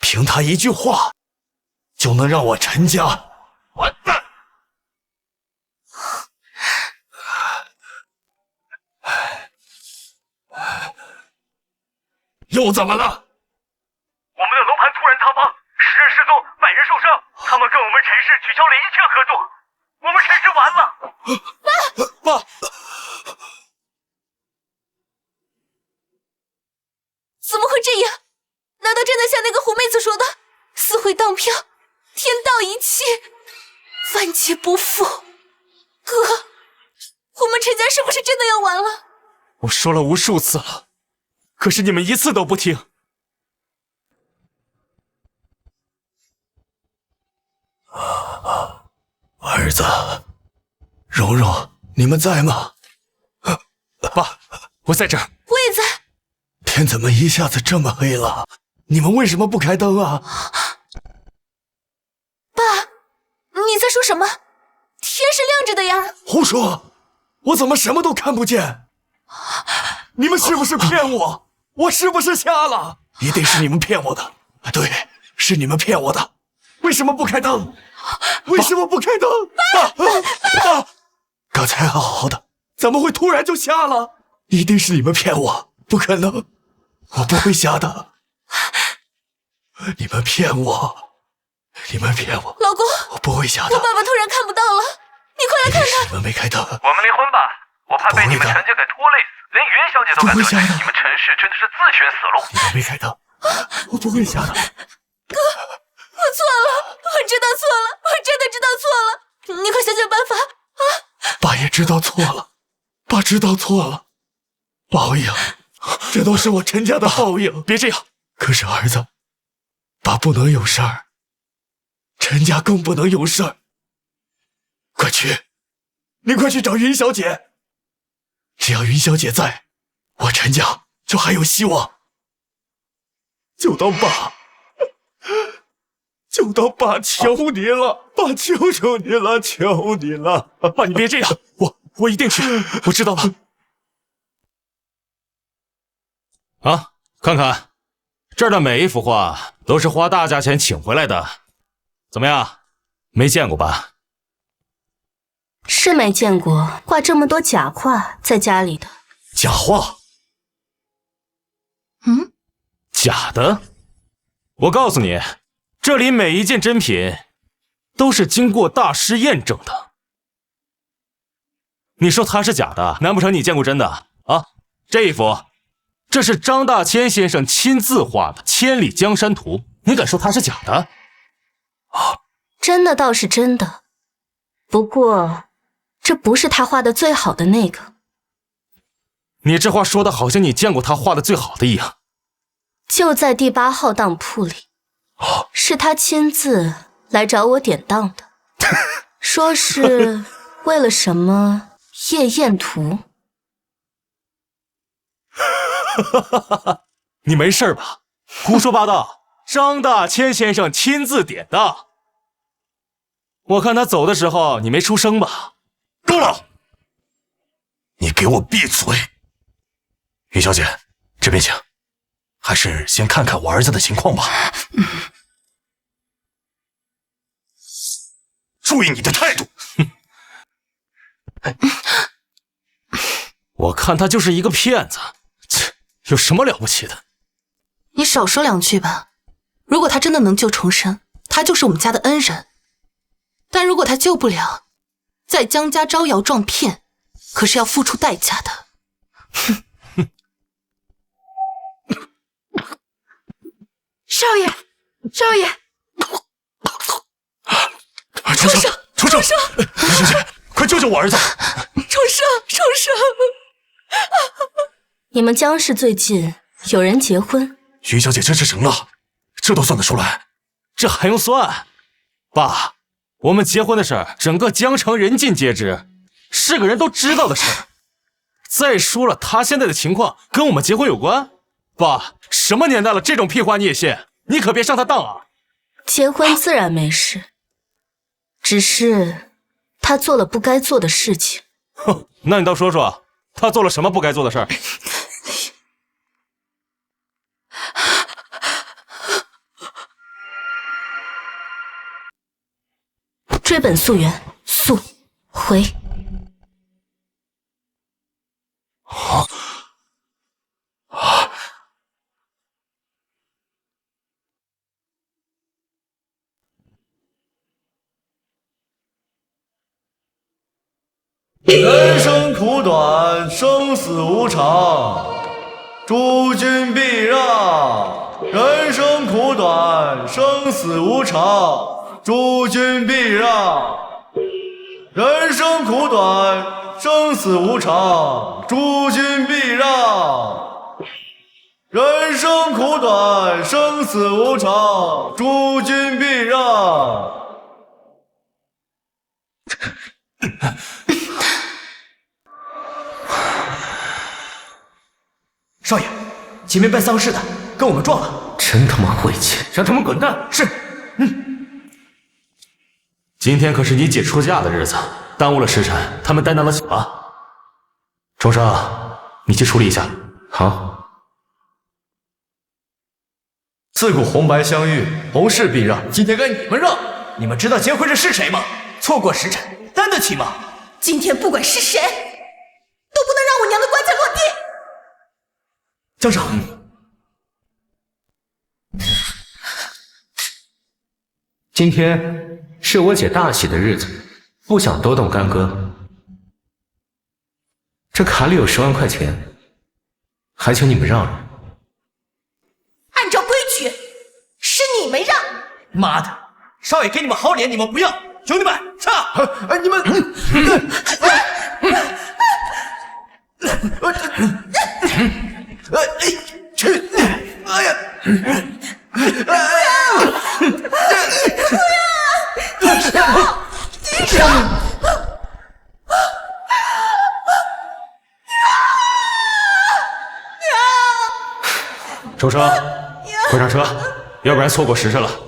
凭他一句话，就能让我陈家完蛋。又怎么了？我们的楼盘突然塌方，10人失踪，100人受伤，他们跟我们陈氏取消了一切合作，我们陈氏完了。爸，怎么会这样？难道真的像那个狐妹子说的，死灰荡飘，天道一气，万劫不复？哥，我们陈家是不是真的要完了？我说了无数次了，可是你们一次都不听。儿子，蓉蓉，你们在吗？爸，我在这儿。我也在。天怎么一下子这么黑了？你们为什么不开灯啊？爸，你在说什么？天是亮着的呀。胡说！我怎么什么都看不见？你们是不是骗我？我是不是瞎了？一定是你们骗我的。对，是你们骗我的。为什么不开灯？为什么不开灯？爸，刚才还好好的，怎么会突然就瞎了？一定是你们骗我，不可能，我不会瞎的。你们骗我，你们骗我，老公，我不会瞎的。我爸爸突然看不到了，你快来看看。你们没开灯。我们离婚吧，我怕被你们陈家给拖累死，连云小姐都敢得罪，你们陈氏真的是自寻死路。你们没开灯，我不会瞎的。哥，我错了，我知道错了，我真的知道错了，你快想想办法啊！爸也知道错了，爸知道错了，报应，这都是我陈家的报应。别这样。可是儿子，爸不能有事儿，陈家更不能有事儿。快去，你快去找云小姐。只要云小姐在，我陈家就还有希望。就当爸求你了，爸求求你了，求你了，爸你别这样，我一定去，我知道了。啊，看看这儿的每一幅画都是花大价钱请回来的，怎么样？没见过吧？是没见过挂这么多假画在家里的。假画？嗯，假的。我告诉你，这里每一件珍品都是经过大师验证的。你说它是假的，难不成你见过真的啊？这一幅，这是张大千先生亲自画的《千里江山图》，你敢说它是假的？真的倒是真的，不过这不是他画的最好的那个。你这话说的好像你见过他画的最好的一样。就在第8号当铺里，是他亲自来找我典当的，说是为了什么夜宴图。你没事吧？胡说八道！张大千先生亲自典当。我看他走的时候你没出声吧？够了！你给我闭嘴！云小姐，这边请。还是先看看我儿子的情况吧。注意你的态度。我看他就是一个骗子，有什么了不起的？你少说2句吧。如果他真的能救重生，他就是我们家的恩人。但如果他救不了，在江家招摇撞骗，可是要付出代价的。少爷，少爷，重生，云小姐，快救救我儿子！重生！你们江氏最近有人结婚？云小姐真是神了，这都算得出来？这还用算？爸，我们结婚的事儿，整个江城人尽皆知，是个人都知道的事儿。再说了，他现在的情况跟我们结婚有关？爸，什么年代了，这种屁话你也信？你可别上他当啊！结婚自然没事，只是他做了不该做的事情。哼，那你倒说说，他做了什么不该做的事儿？追本溯源，溯回。人生苦短，生死无常，诸君避让。人生苦短，生死无常，诸君避让。人生苦短，生死无常，诸君避让。人生苦短，生死无常，诸君避让。少爷，前面办丧事的跟我们撞了，真他妈晦气！让他们滚蛋！是，今天可是你姐出嫁的日子，耽误了时辰，他们担当得起吗？重生，你去处理一下。好。自古红白相遇，红事必让。今天该你们让。你们知道结婚人是谁吗？错过时辰，担得起吗？今天不管是谁，都不能让我娘的棺材落地。江少，今天是我姐大喜的日子，不想多动干戈。这卡里有10万块钱，还请你们让让。按照规矩，是你们让。妈的，少爷给你们好脸，你们不要！兄弟们，上！你们，去！哎呀！地上！地上！重生，快上车，要不然错过时辰了。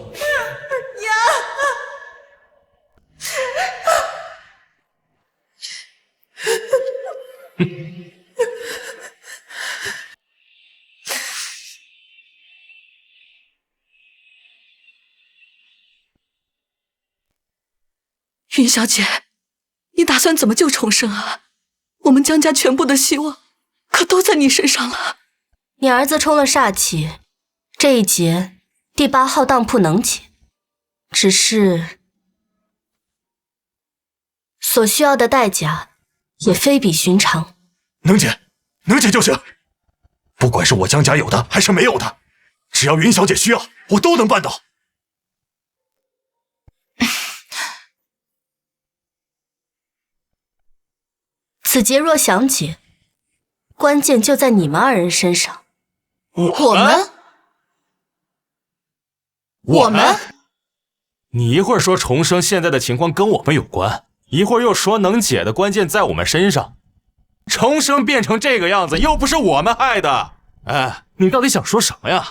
云小姐，你打算怎么救重生啊？我们江家全部的希望可都在你身上了。你儿子冲了煞气，这一劫第8号当铺能解，只是所需要的代价也非比寻常。能解就行，不管是我江家有的还是没有的，只要云小姐需要，我都能办到。此劫若想解，关键就在你们2人身上。我们？你一会儿说重生现在的情况跟我们有关，一会儿又说能解的关键在我们身上。重生变成这个样子，又不是我们害的。哎，你到底想说什么呀？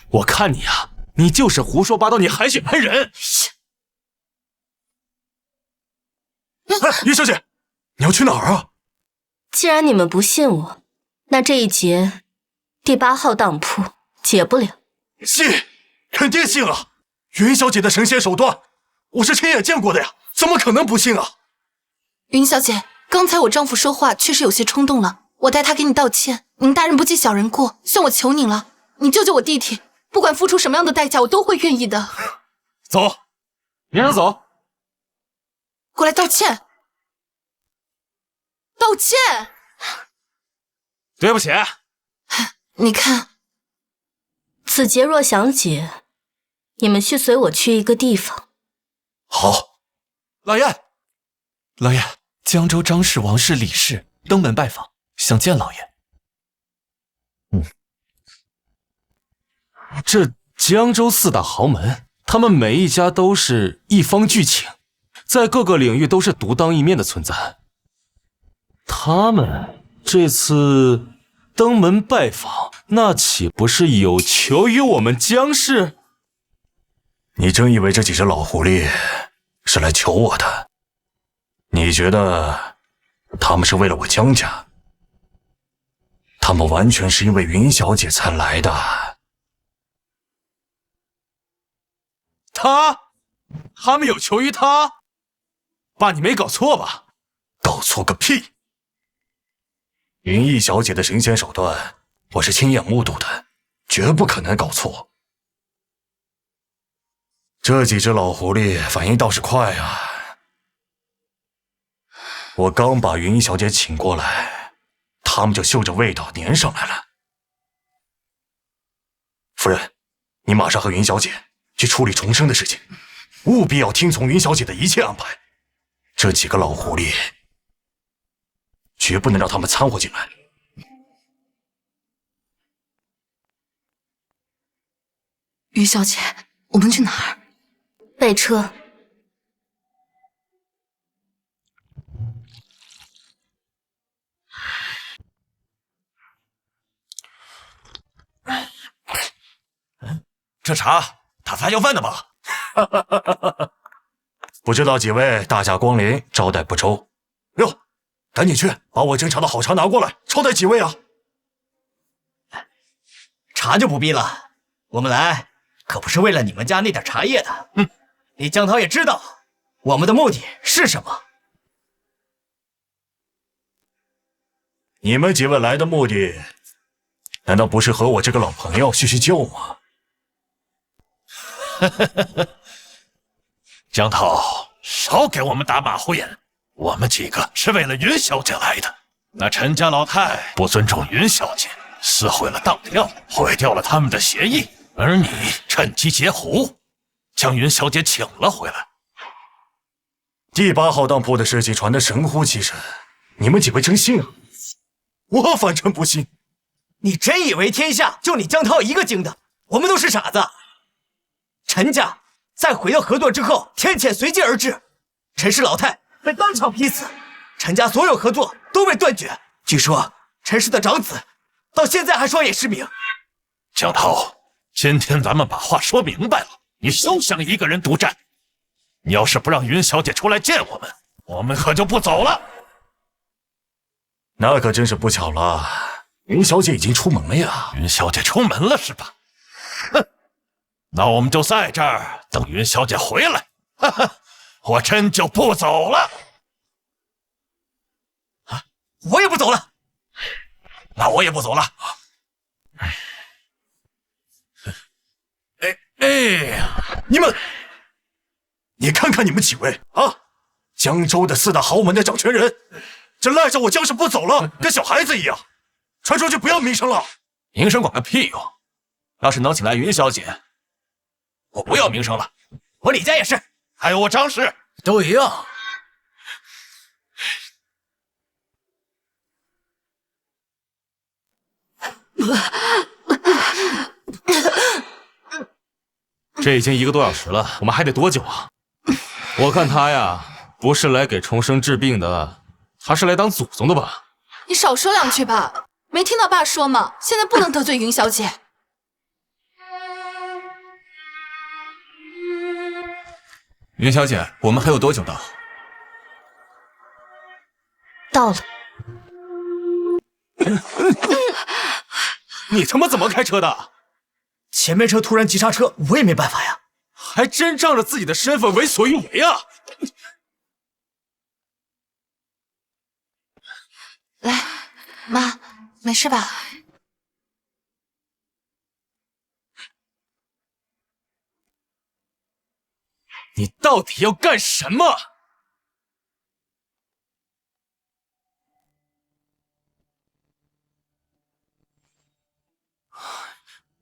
我看你啊，你就是胡说八道，你还想喷人？云小姐，你要去哪儿啊？既然你们不信我，那这一劫第8号当铺解不了。信，肯定信啊！云小姐的神仙手段，我是亲眼见过的呀，怎么可能不信啊？云小姐，刚才我丈夫说话确实有些冲动了，我代他给你道歉。您大人不计小人过，算我求您了，你救救我弟弟，不管付出什么样的代价，我都会愿意的。走，你让他走。过来道歉。道歉。对不起。你看，此劫若想解，你们需随我去一个地方。好。老爷，江州张氏王氏李氏登门拜访，想见老爷。这江州4大豪门，他们每一家都是一方巨擎，在各个领域都是独当一面的存在。他们这次登门拜访，那岂不是有求于我们江氏？你真以为这几只老狐狸是来求我的？你觉得他们是为了我江家？他们完全是因为云小姐才来的。他们有求于他？爸，你没搞错吧？搞错个屁！云逸小姐的神仙手段，我是亲眼目睹的，绝不可能搞错。这几只老狐狸反应倒是快啊！我刚把云逸小姐请过来，他们就嗅着味道粘上来了。夫人，你马上和云小姐去处理重生的事情，务必要听从云小姐的一切安排。这几个老狐狸，绝不能让他们掺和进来。于小姐，我们去哪儿？备车。这茶打发要饭的吧？不知道几位大驾光临，招待不周。哟，赶紧去把我斟茶的好茶拿过来，招待几位啊！茶就不必了，我们来可不是为了你们家那点茶叶的。李江涛也知道我们的目的是什么。你们几位来的目的，难道不是和我这个老朋友叙叙旧吗？江涛，少给我们打马虎眼，我们几个是为了云小姐来的。那陈家老太不尊重云小姐，撕毁了当票，毁掉了他们的协议，而你趁机截胡，将云小姐请了回来。第8号当铺的事情传得神乎其神，你们几位真信啊？我反正不信。你真以为天下就你江涛一个精的？我们都是傻子。陈家在毁掉合作之后，天谴随即而至，陈氏老太被当场劈死，陈家所有合作都被断绝。据说陈氏的长子到现在还双眼失明。江涛，今天咱们把话说明白了，你休想一个人独占。你要是不让云小姐出来见我们，我们可就不走了。那可真是不巧了，云小姐已经出门了呀。云小姐出门了是吧？哼，那我们就在这儿等云小姐回来。哈哈，我真就不走了。我也不走了。那我也不走了。哎呀，你看看你们几位啊，江州的4大豪门的掌权人，这赖着我江氏不走了，跟小孩子一样，传出去不要名声了。名声管个屁用！要是能请来云小姐，我不要名声了。我李家也是，还有我张氏都一样。这已经1个多小时了，我们还得多久啊？我看他呀，不是来给重生治病的，他是来当祖宗的吧？你少说2句吧，没听到爸说吗？现在不能得罪云小姐。云小姐，我们还有多久到？到了。你他妈怎么开车的？前面车突然急刹车，我也没办法呀。还真仗着自己的身份为所欲为啊！来，妈，没事吧？你到底要干什么？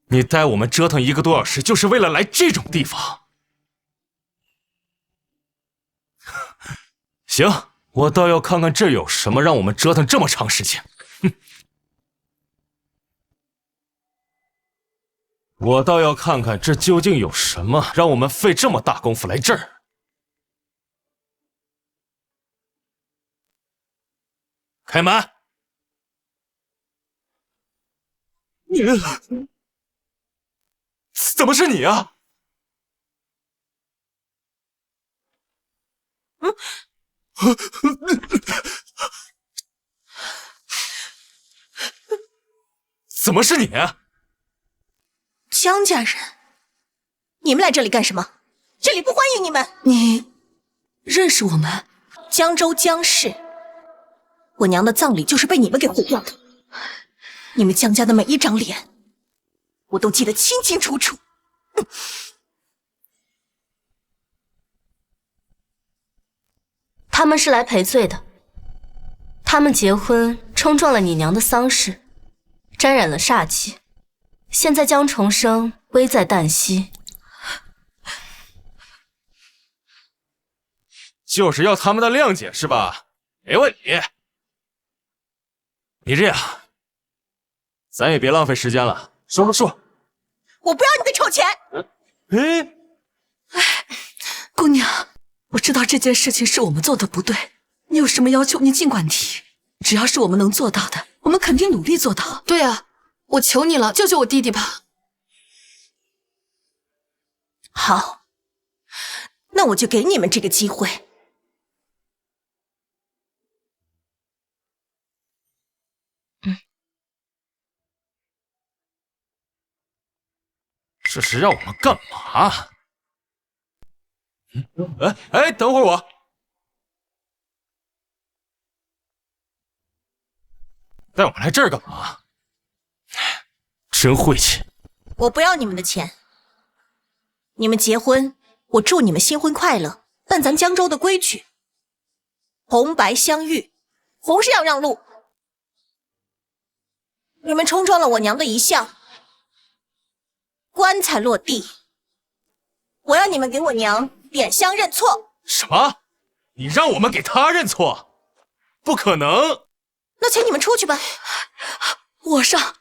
你带我们折腾1个多小时，就是为了来这种地方？行，我倒要看看这有什么让我们折腾这么长时间。哼，我倒要看看这究竟有什么让我们费这么大功夫来这儿。开门！怎么是你啊？怎么是你啊？江家人，你们来这里干什么？这里不欢迎你们。你认识我们？江州江氏，我娘的葬礼就是被你们给毁掉的。你们江家的每一张脸，我都记得清清楚楚。他们是来赔罪的。他们结婚冲撞了你娘的丧事，沾染了煞气，现在江重生危在旦夕。就是要他们的谅解是吧？没问题。你这样，咱也别浪费时间了，说数。我不要你的臭钱！姑娘，我知道这件事情是我们做的不对，你有什么要求你尽管提，只要是我们能做到的，我们肯定努力做到。对啊，我求你了，救救我弟弟吧。好，那我就给你们这个机会。这是让我们干嘛？哎，等会儿我。带我们来这儿干嘛？真晦气！我不要你们的钱。你们结婚，我祝你们新婚快乐。但咱江州的规矩，红白相遇，红是要让路。你们冲撞了我娘的遗像，棺材落地，我要你们给我娘点香认错。什么？你让我们给她认错？不可能！那请你们出去吧。我上，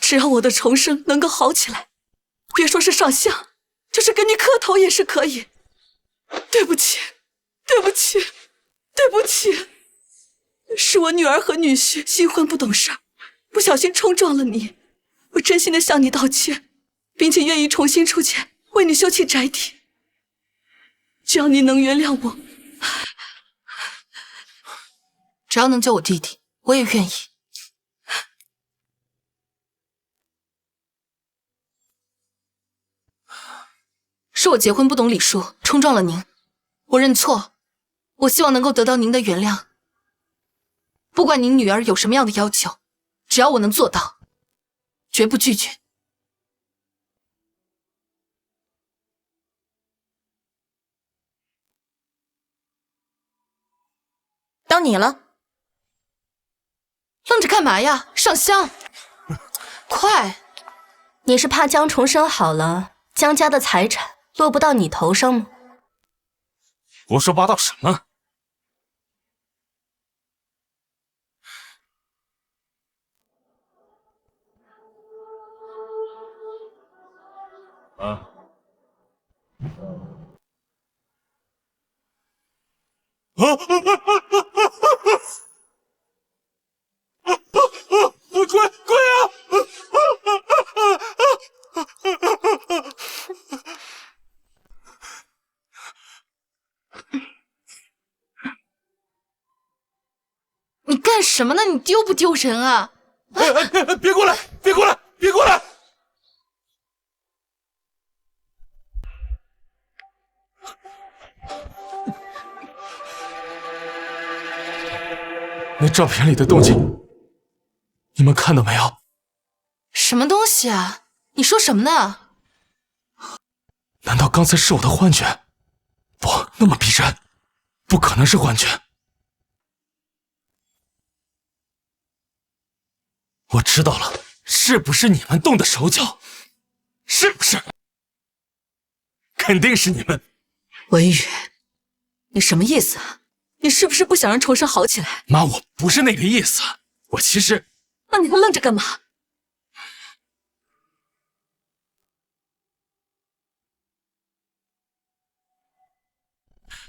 只要我的重生能够好起来，别说是上香，就是给你磕头也是可以。对不起，是我女儿和女婿新婚不懂事，不小心冲撞了你，我真心的向你道歉，并且愿意重新出钱为你修葺宅邸。只要你能原谅我，只要能救我弟弟，我也愿意。是我结婚不懂礼数，冲撞了您，我认错。我希望能够得到您的原谅。不管您女儿有什么样的要求，只要我能做到，绝不拒绝。到你了。愣着干嘛呀？上香！快！你是怕江重生好了，江家的财产落不到你头上吗？胡说八道什么？啊！跪啊！你干什么呢？你丢不丢人啊？别过来！别过来！别过来！那照片里的动静，你们看到没有？什么东西啊？你说什么呢？难道刚才是我的幻觉？不，那么逼真，不可能是幻觉。我知道了，是不是你们动的手脚？是不是？肯定是你们。文宇，你什么意思啊？你是不是不想让重生好起来？妈，我不是那个意思，我其实……那你还愣着干嘛？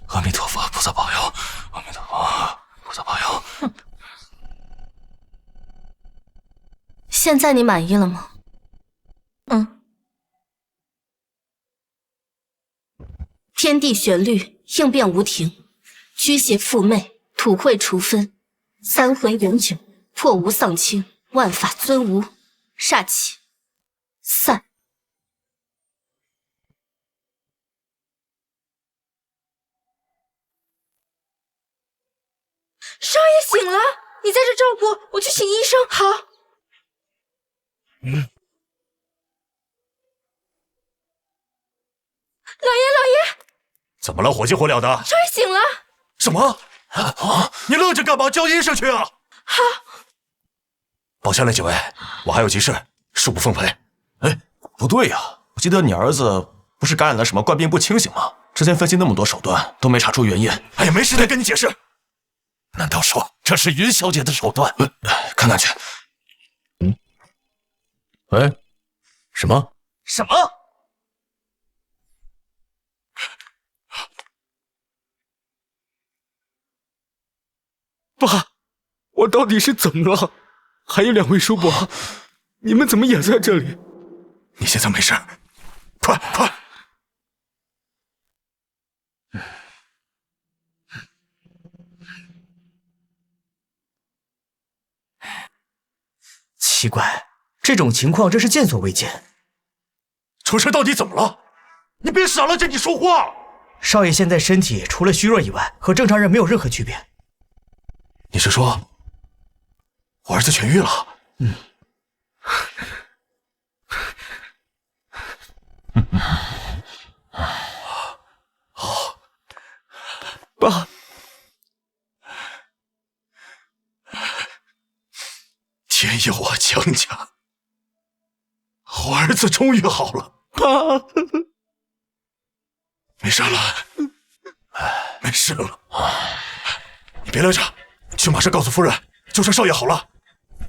阿弥陀佛，菩萨保佑！阿弥陀佛，菩萨保佑！现在你满意了吗？天地旋律，应变无停，驱邪附媚，吐秽除分，三魂永久，破无丧清，万法尊无，煞气散。少爷醒了，你在这照顾，我去请医生。好。老爷，怎么了？火急火燎的。少爷醒了。什么？你愣着干嘛？叫医生去啊！好。保下来几位，我还有急事，恕不奉陪。哎，不对呀，我记得你儿子不是感染了什么冠病不清醒吗？之前分析那么多手段都没查出原因。哎呀，没时间跟你解释。难道说这是云小姐的手段？看看去。喂，什么？什么？爸，我到底是怎么了？还有2位叔伯，你们怎么也在这里？你现在没事，快！奇怪，这种情况真是见所未见。重生到底怎么了？你别傻了，这你说话。少爷现在身体除了虚弱以外，和正常人没有任何区别。你是说，我儿子痊愈了？爸，天佑啊，江家！我儿子终于好了。爸，没事了，没事了。你别愣着，去马上告诉夫人，就说少爷好了，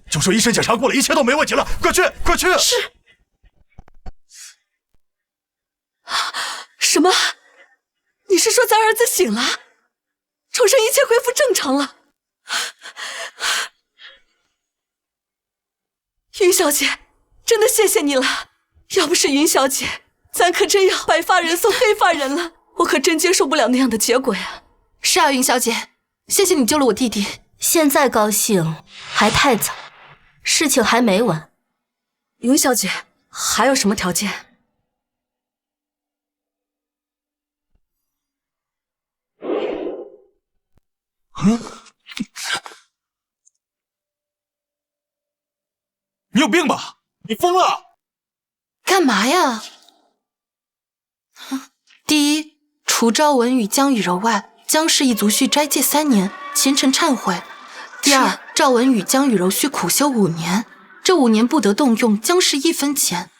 就说医生检查过了，一切都没问题了。快去，快去！是。什么？你是说咱儿子醒了，重生，一切恢复正常了？云小姐，真的谢谢你了。要不是云小姐，咱可真要白发人送黑发人了。我可真接受不了那样的结果呀。是啊，云小姐，谢谢你救了我弟弟。现在高兴还太早，事情还没完。云小姐，还有什么条件？你有病吧？你疯了？干嘛呀？第一，除昭文与江雨柔外，姜氏一族需斋戒3年，虔诚忏悔。第二，赵文宇、姜雨柔需苦修5年，这5年不得动用姜氏1分钱，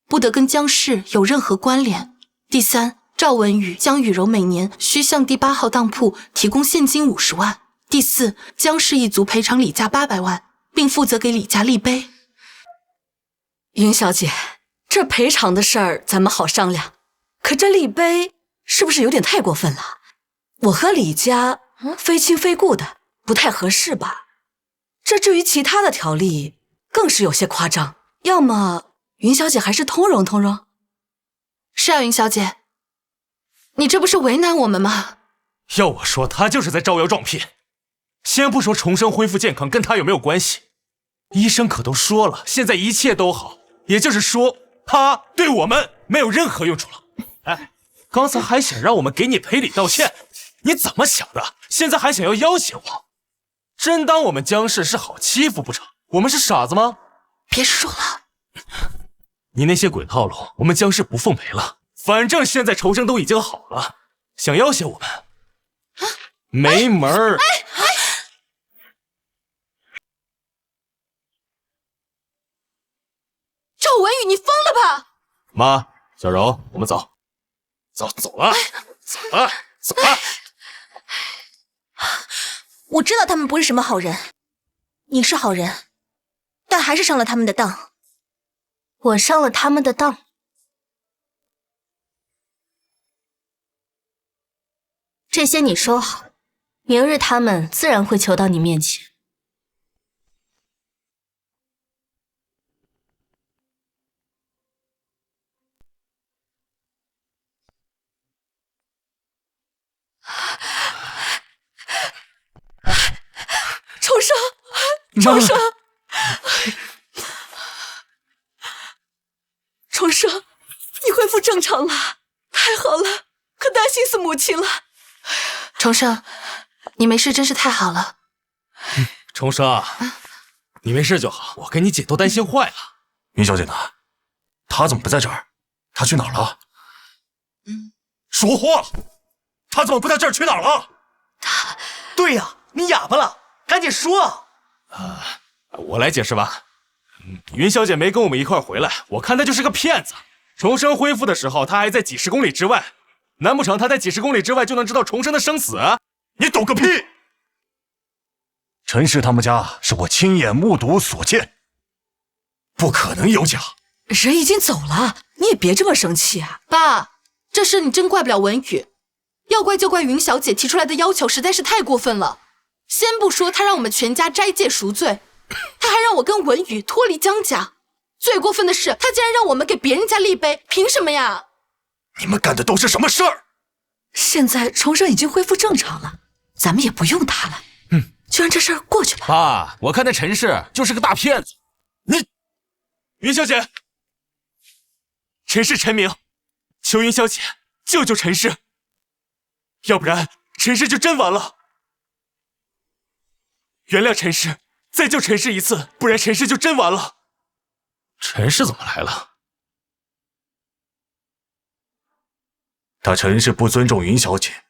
不得跟姜氏有任何关联。第三，赵文宇、姜雨柔每年需向第8号当铺提供现金50万。第四，姜氏一族赔偿李家800万，并负责给李家立碑。云小姐，这赔偿的事儿咱们好商量，可这立碑是不是有点太过分了？我和李家非亲非故的，不太合适吧？这至于其他的条例，更是有些夸张。要么云小姐还是通融通融。是啊，云小姐，你这不是为难我们吗？要我说，他就是在招摇撞骗。先不说重生恢复健康跟他有没有关系，医生可都说了，现在一切都好，也就是说，他对我们没有任何用处了。哎，刚才还想让我们给你赔礼道歉，你怎么想的？现在还想要要挟我？真当我们姜氏是好欺负不成？我们是傻子吗？别说了，你那些鬼套路，我们姜氏不奉陪了。反正现在仇生都已经好了，想要挟我们，没门儿！赵文宇，你疯了吧？妈，小柔，我们走，走了，走了，走了。我知道他们不是什么好人，你是好人，但还是上了他们的当。我上了他们的当。这些你收好，明日他们自然会求到你面前。重生，重生，重生，你恢复正常了，太好了，可担心死母亲了。重生，你没事真是太好了。重生，你没事就好，我跟你姐都担心坏了。云小姐呢？她怎么不在这儿？她去哪儿了？说话！她怎么不在这儿？去哪儿了？对呀，你哑巴了，赶紧说！我来解释吧。云小姐没跟我们一块回来，我看她就是个骗子。重生恢复的时候，她还在几十公里之外，难不成她在几十公里之外就能知道重生的生死？你懂个屁！陈氏他们家是我亲眼目睹所见，不可能有假。人已经走了，你也别这么生气啊！爸，这事你真怪不了文宇，要怪就怪云小姐提出来的要求实在是太过分了。先不说她让我们全家斋戒赎罪，她还让我跟文宇脱离姜家。最过分的是，她竟然让我们给别人家立碑，凭什么呀？你们干的都是什么事儿？现在重生已经恢复正常了，咱们也不用他了。就让这事儿过去吧。爸，我看那陈氏就是个大骗子。你，云小姐，陈氏陈明，求云小姐救救陈氏，要不然陈氏就真完了。原谅陈氏，再救陈氏一次，不然陈氏就真完了。陈氏怎么来了？他陈氏不尊重云小姐，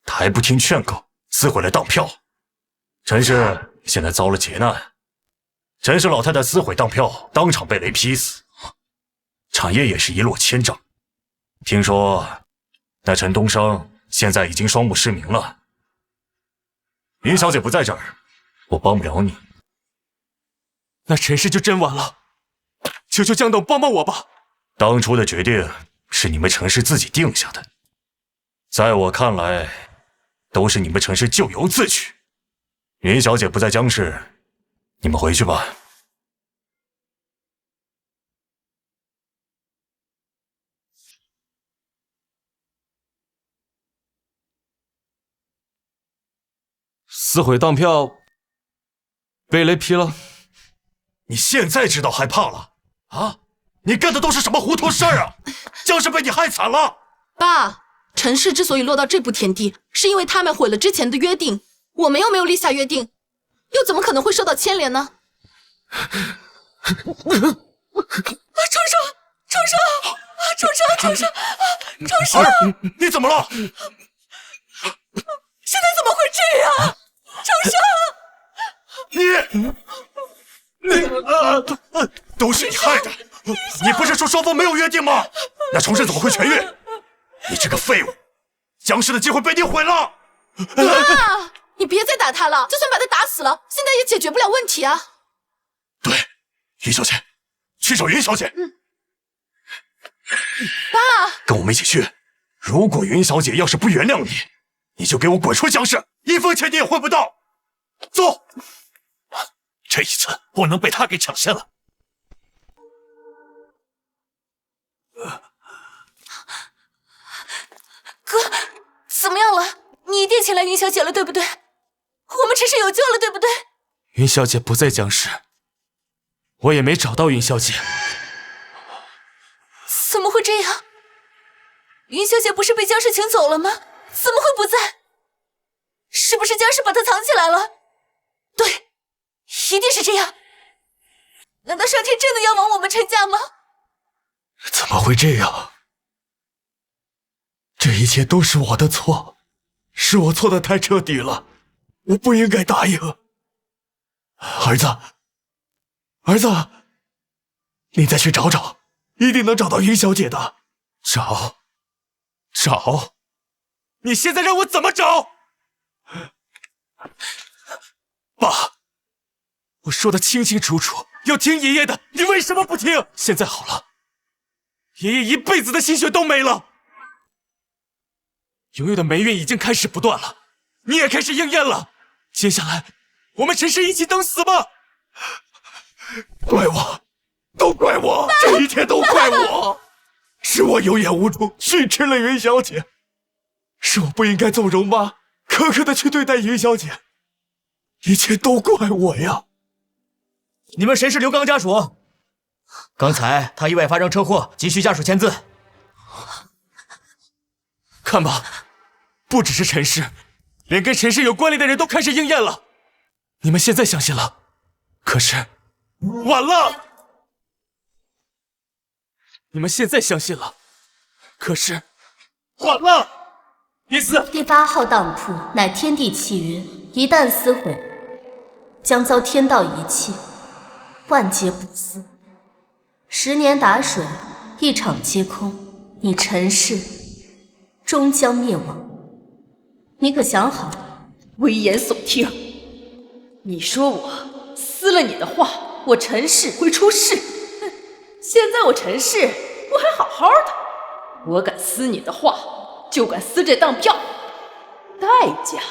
他还不听劝告，撕毁了当票。陈氏现在遭了劫难，陈氏老太太撕毁当票，当场被雷劈死，产业也是一落千丈。听说那陈东升现在已经双目失明了。云小姐不在这儿，我帮不了你。那陈氏就真完了，求求江董帮帮我吧。当初的决定是你们陈氏自己定下的，在我看来，都是你们陈氏咎由自取。云小姐不在姜氏，你们回去吧。撕毁当票，被雷劈了。你现在知道害怕了啊？你干的都是什么糊涂事儿啊？姜氏被你害惨了。爸，陈氏之所以落到这步田地，是因为他们毁了之前的约定。我们又没有立下约定，又怎么可能会受到牵连呢？重生，你怎么了？啊，程生！都是你害的！你不是说双方没有约定吗？那重生怎么会痊愈？你这个废物！僵尸的机会被你毁了！爸，你别再打他了，就算把他打死了，现在也解决不了问题啊！对，云小姐，去找云小姐。爸，跟我们一起去。如果云小姐要是不原谅你，你就给我滚出僵尸，一分钱你也混不到。走。这一次不能被他给抢先了。哥，怎么样了？你一定请来云小姐了，对不对？我们陈氏有救了，对不对？云小姐不在僵尸，我也没找到云小姐。怎么会这样？云小姐不是被僵尸请走了吗？怎么会不在？是不是僵尸把她藏起来了？对，一定是这样。难道上天真的要亡我们陈家吗？怎么会这样？这一切都是我的错，是我错的太彻底了，我不应该答应。儿子，儿子，你再去找找，一定能找到云小姐的。找？你现在让我怎么找？爸，我说的清清楚楚，要听爷爷的，你为什么不听？现在好了，爷爷一辈子的心血都没了，悠悠的霉运已经开始不断了，你也开始应验了。接下来，我们陈氏一起等死吧！怪我，都怪我，这一切都怪我，是我有眼无珠，训斥了云小姐，是我不应该纵容妈苛刻的去对待云小姐，一切都怪我呀！你们谁是刘刚家属？刚才他意外发生车祸，急需家属签字。看吧，不只是陈氏，连跟陈氏有关联的人都开始应验了。你们现在相信了，可是晚了。你们现在相信了，可是晚了。第8号当铺乃天地气云，一旦撕毁，将遭天道遗弃，万劫不复。10年打水，一场皆空，你陈氏终将灭亡。你可想好？危言耸听！你说我撕了你的话，我陈氏会出事？哼！现在我陈氏我还好好的，我敢撕你的话，就敢撕这当票。代价，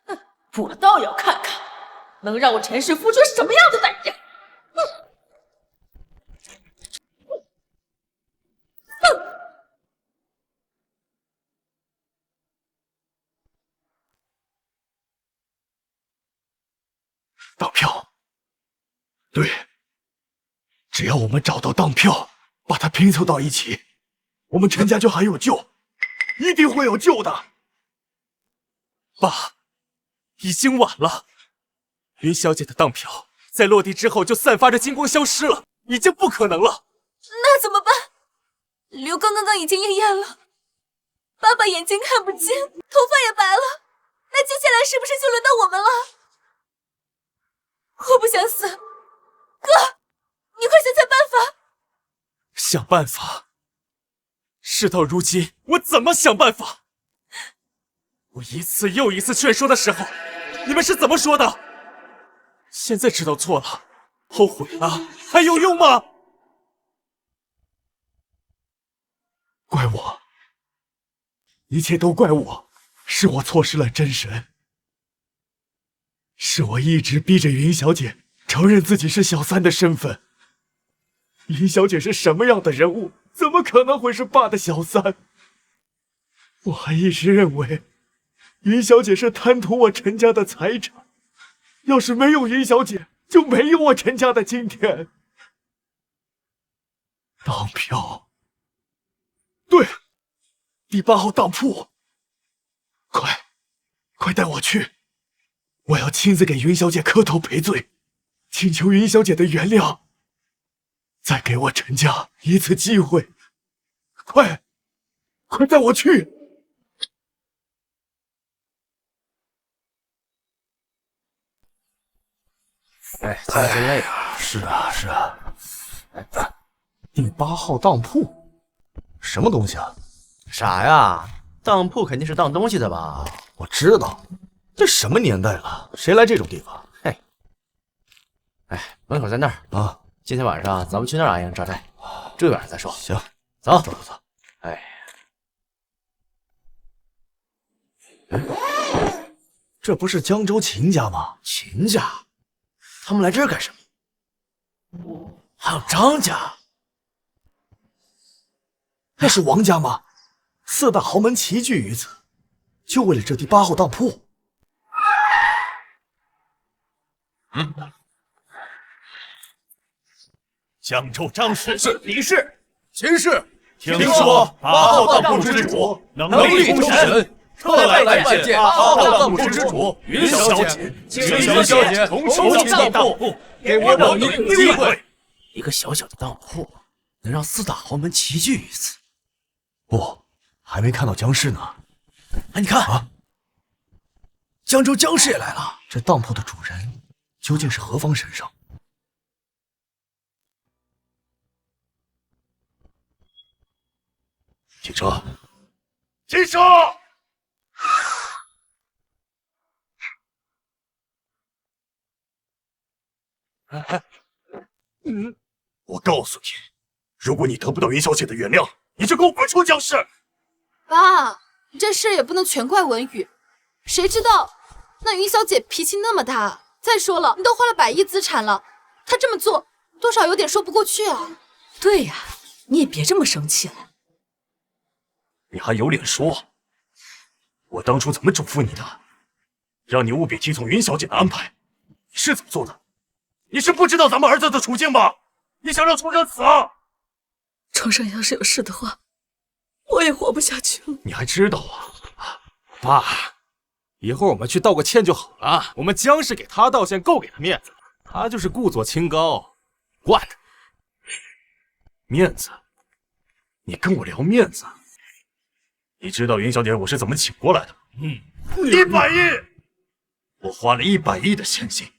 哼！我倒要看看，能让我陈氏付出什么样的代价！当票，对，只要我们找到当票，把它拼凑到一起，我们陈家就还有救，一定会有救的。爸，已经晚了。云小姐的当票在落地之后就散发着金光消失了，已经不可能了。那怎么办？刘刚刚已经应验了，爸爸眼睛看不见，头发也白了，那接下来是不是就轮到我们了？我不想死，哥，你快想想办法。想办法？事到如今，我怎么想办法？我一次又一次劝说的时候，你们是怎么说的？现在知道错了，后悔了，还有用吗？怪我，一切都怪我，是我错失了真神。是我一直逼着云小姐承认自己是小三的身份。云小姐是什么样的人物？怎么可能会是爸的小三？我还一直认为云小姐是贪图我陈家的财产，要是没有云小姐，就没有我陈家的今天。当票，对，第8号当铺，快带我去！我要亲自给云小姐磕头赔罪，请求云小姐的原谅，再给我陈家一次机会。快带我去！看真累啊。是啊，是啊。第8号当铺，什么东西啊？傻呀，当铺肯定是当东西的吧？我知道，这什么年代了，谁来这种地方？嘿，哎，门口在那儿啊。今天晚上咱们去那儿安营扎寨，住一晚上再说。行，走，走走走。哎，这不是江州秦家吗？秦家，他们来这儿干什么？还有张家，那是王家吗？4大豪门齐聚于此，就为了这第8号当铺。江州张氏是李氏、秦氏，听说8号当铺之主能力通神，特来拜见8号当铺之主云小姐，请云小姐重启当铺，给我等一个机会。一个小小的当铺能让4大豪门齐聚于此？不，还没看到江氏呢。哎，你看啊，江州江氏也来了。这当铺的主人究竟是何方神圣？停车！停车！我告诉你，如果你得不到云小姐的原谅，你就给我滚出江氏！爸，这事也不能全怪文宇，谁知道那云小姐脾气那么大。再说了，你都花了100亿资产了，她这么做多少有点说不过去啊。对呀，你也别这么生气了。你还有脸说？我当初怎么嘱咐你的，让你务必听从云小姐的安排，你是怎么做的？你是不知道咱们儿子的处境吗？你想让重生死啊？重生要是有事的话，我也活不下去了。你还知道啊？爸，一会儿我们去道个歉就好了。我们江氏给他道歉，够给他面子了。他就是故作清高，惯的。面子？你跟我聊面子？你知道云小姐我是怎么请过来的？100亿！我花了100亿的现金，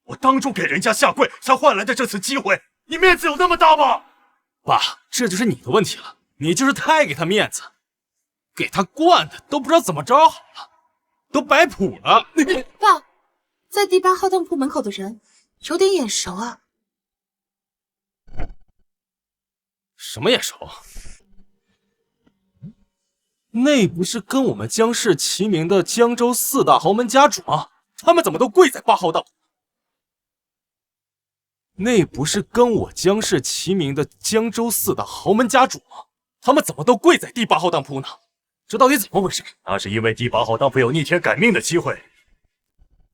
我当众给人家下跪，才换来的这次机会。你面子有那么大吗？爸，这就是你的问题了，你就是太给他面子，给他惯的都不知道怎么着好了，都摆谱了。爸，在第8号当铺门口的人有点眼熟啊。什么眼熟？那不是跟我们江氏齐名的江州4大豪门家主吗？他们怎么都跪在8号当铺？那不是跟我江氏齐名的江州4大豪门家主吗？他们怎么都跪在第8号当铺呢？这到底怎么回事？那是因为第8号当铺有逆天改命的机会，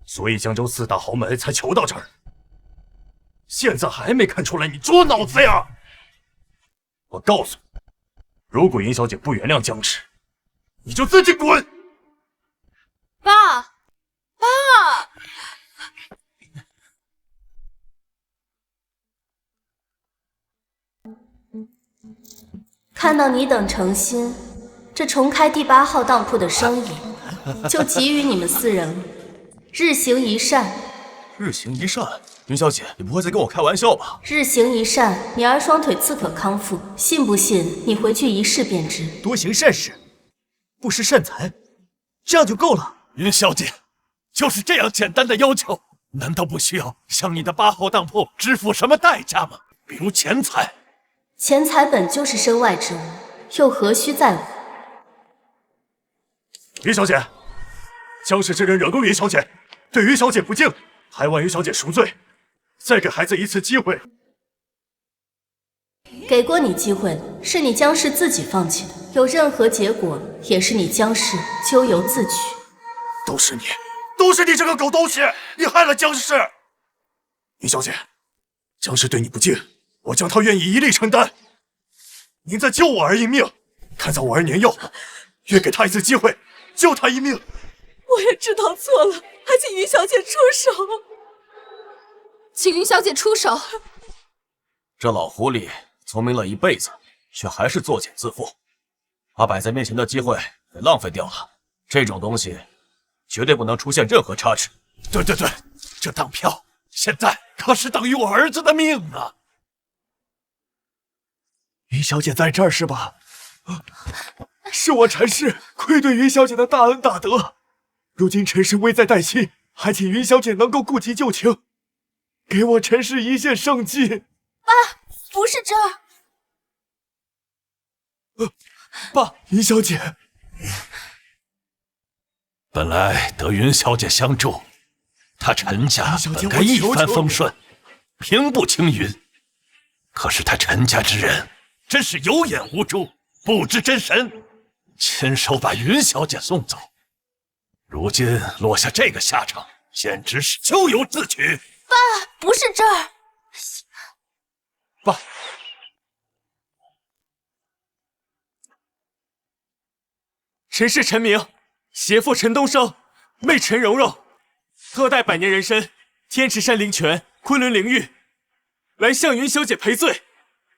所以江州4大豪门才求到这儿。现在还没看出来你猪脑子呀！我告诉你，如果云小姐不原谅江氏，你就自己滚！爸，爸！看到你等诚心，这重开第8号当铺的生意就给予你们4人日行一善。日行一善？云小姐，你不会在跟我开玩笑吧？日行一善，你儿双腿自可康复。信不信你回去一试便知。多行善事，不失善财，这样就够了。云小姐，就是这样简单的要求，难道不需要向你的8号当铺支付什么代价吗？比如钱财？钱财本就是身外之物，又何须在乎？云小姐，江氏之人惹怒云小姐，对云小姐不敬，还望云小姐赎罪，再给孩子一次机会。给过你机会，是你江氏自己放弃的，有任何结果也是你江氏咎由自取。都是你，都是你这个狗东西，你害了江氏。云小姐，江氏对你不敬，我江涛愿意一力承担。您在救我儿一命，看在我儿年幼，愿给他一次机会，救他一命。我也知道错了，还请云小姐出手。请云小姐出手。这老狐狸聪明了一辈子，却还是作茧自缚，把摆在面前的机会给浪费掉了。这种东西绝对不能出现任何差池。对，这当票现在可是等于我儿子的命啊！云小姐在这儿是吧？是我陈氏愧对云小姐的大恩大德，如今陈氏危在旦夕，还请云小姐能够顾及旧情，给我陈氏一线生机。爸，不是这儿。爸，云小姐。本来得云小姐相助，她陈家本该一帆风顺，平步青云。可是她陈家之人真是有眼无珠，不知真神，亲手把云小姐送走。如今落下这个下场，简直是咎由自取。爸，不是这儿。爸，陈氏陈明，携父陈东升，妹陈蓉蓉，特带百年人参、天池山灵泉、昆仑灵玉，来向云小姐赔罪，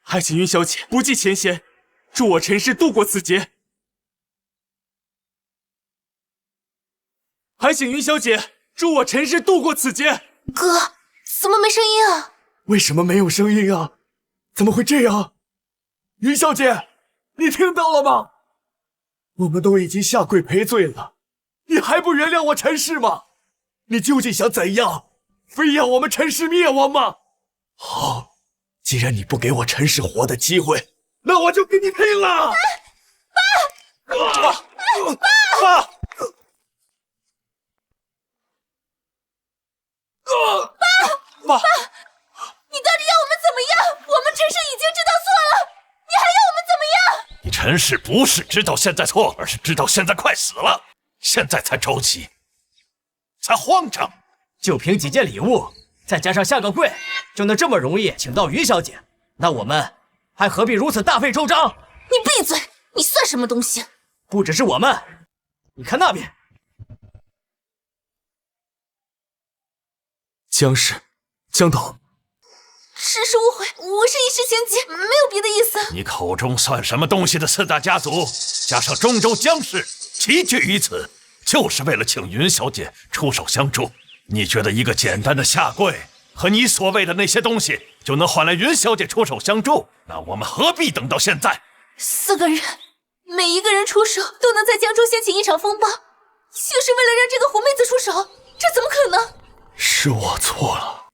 还请云小姐不计前嫌，助我陈氏度过此劫。还请云小姐助我陈氏度过此劫。哥，怎么没声音啊？为什么没有声音啊？怎么会这样？云小姐，你听到了吗？我们都已经下跪赔罪了，你还不原谅我陈氏吗？你究竟想怎样？非要我们陈氏灭亡吗？好，既然你不给我陈氏活的机会，那我就跟你拼了！爸！爸！爸！你到底要我们怎么样？我们陈氏已经知道错了，你还要我们怎么样？你陈氏不是知道现在错，而是知道现在快死了，现在才着急，才慌张。就凭几件礼物，再加上下个跪，就能这么容易请到云小姐，那我们还何必如此大费周章？你闭嘴！你算什么东西？不只是我们，你看那边。江氏，江董，实是误会，我是一时情急，没有别的意思。你口中算什么东西的四大家族，加上中州江氏，齐聚于此，就是为了请云小姐出手相助。你觉得一个简单的下跪和你所谓的那些东西就能换来云小姐出手相助？那我们何必等到现在？4个人，每一个人出手都能在江州掀起一场风暴，就是为了让这个狐妹子出手，这怎么可能？是我错了，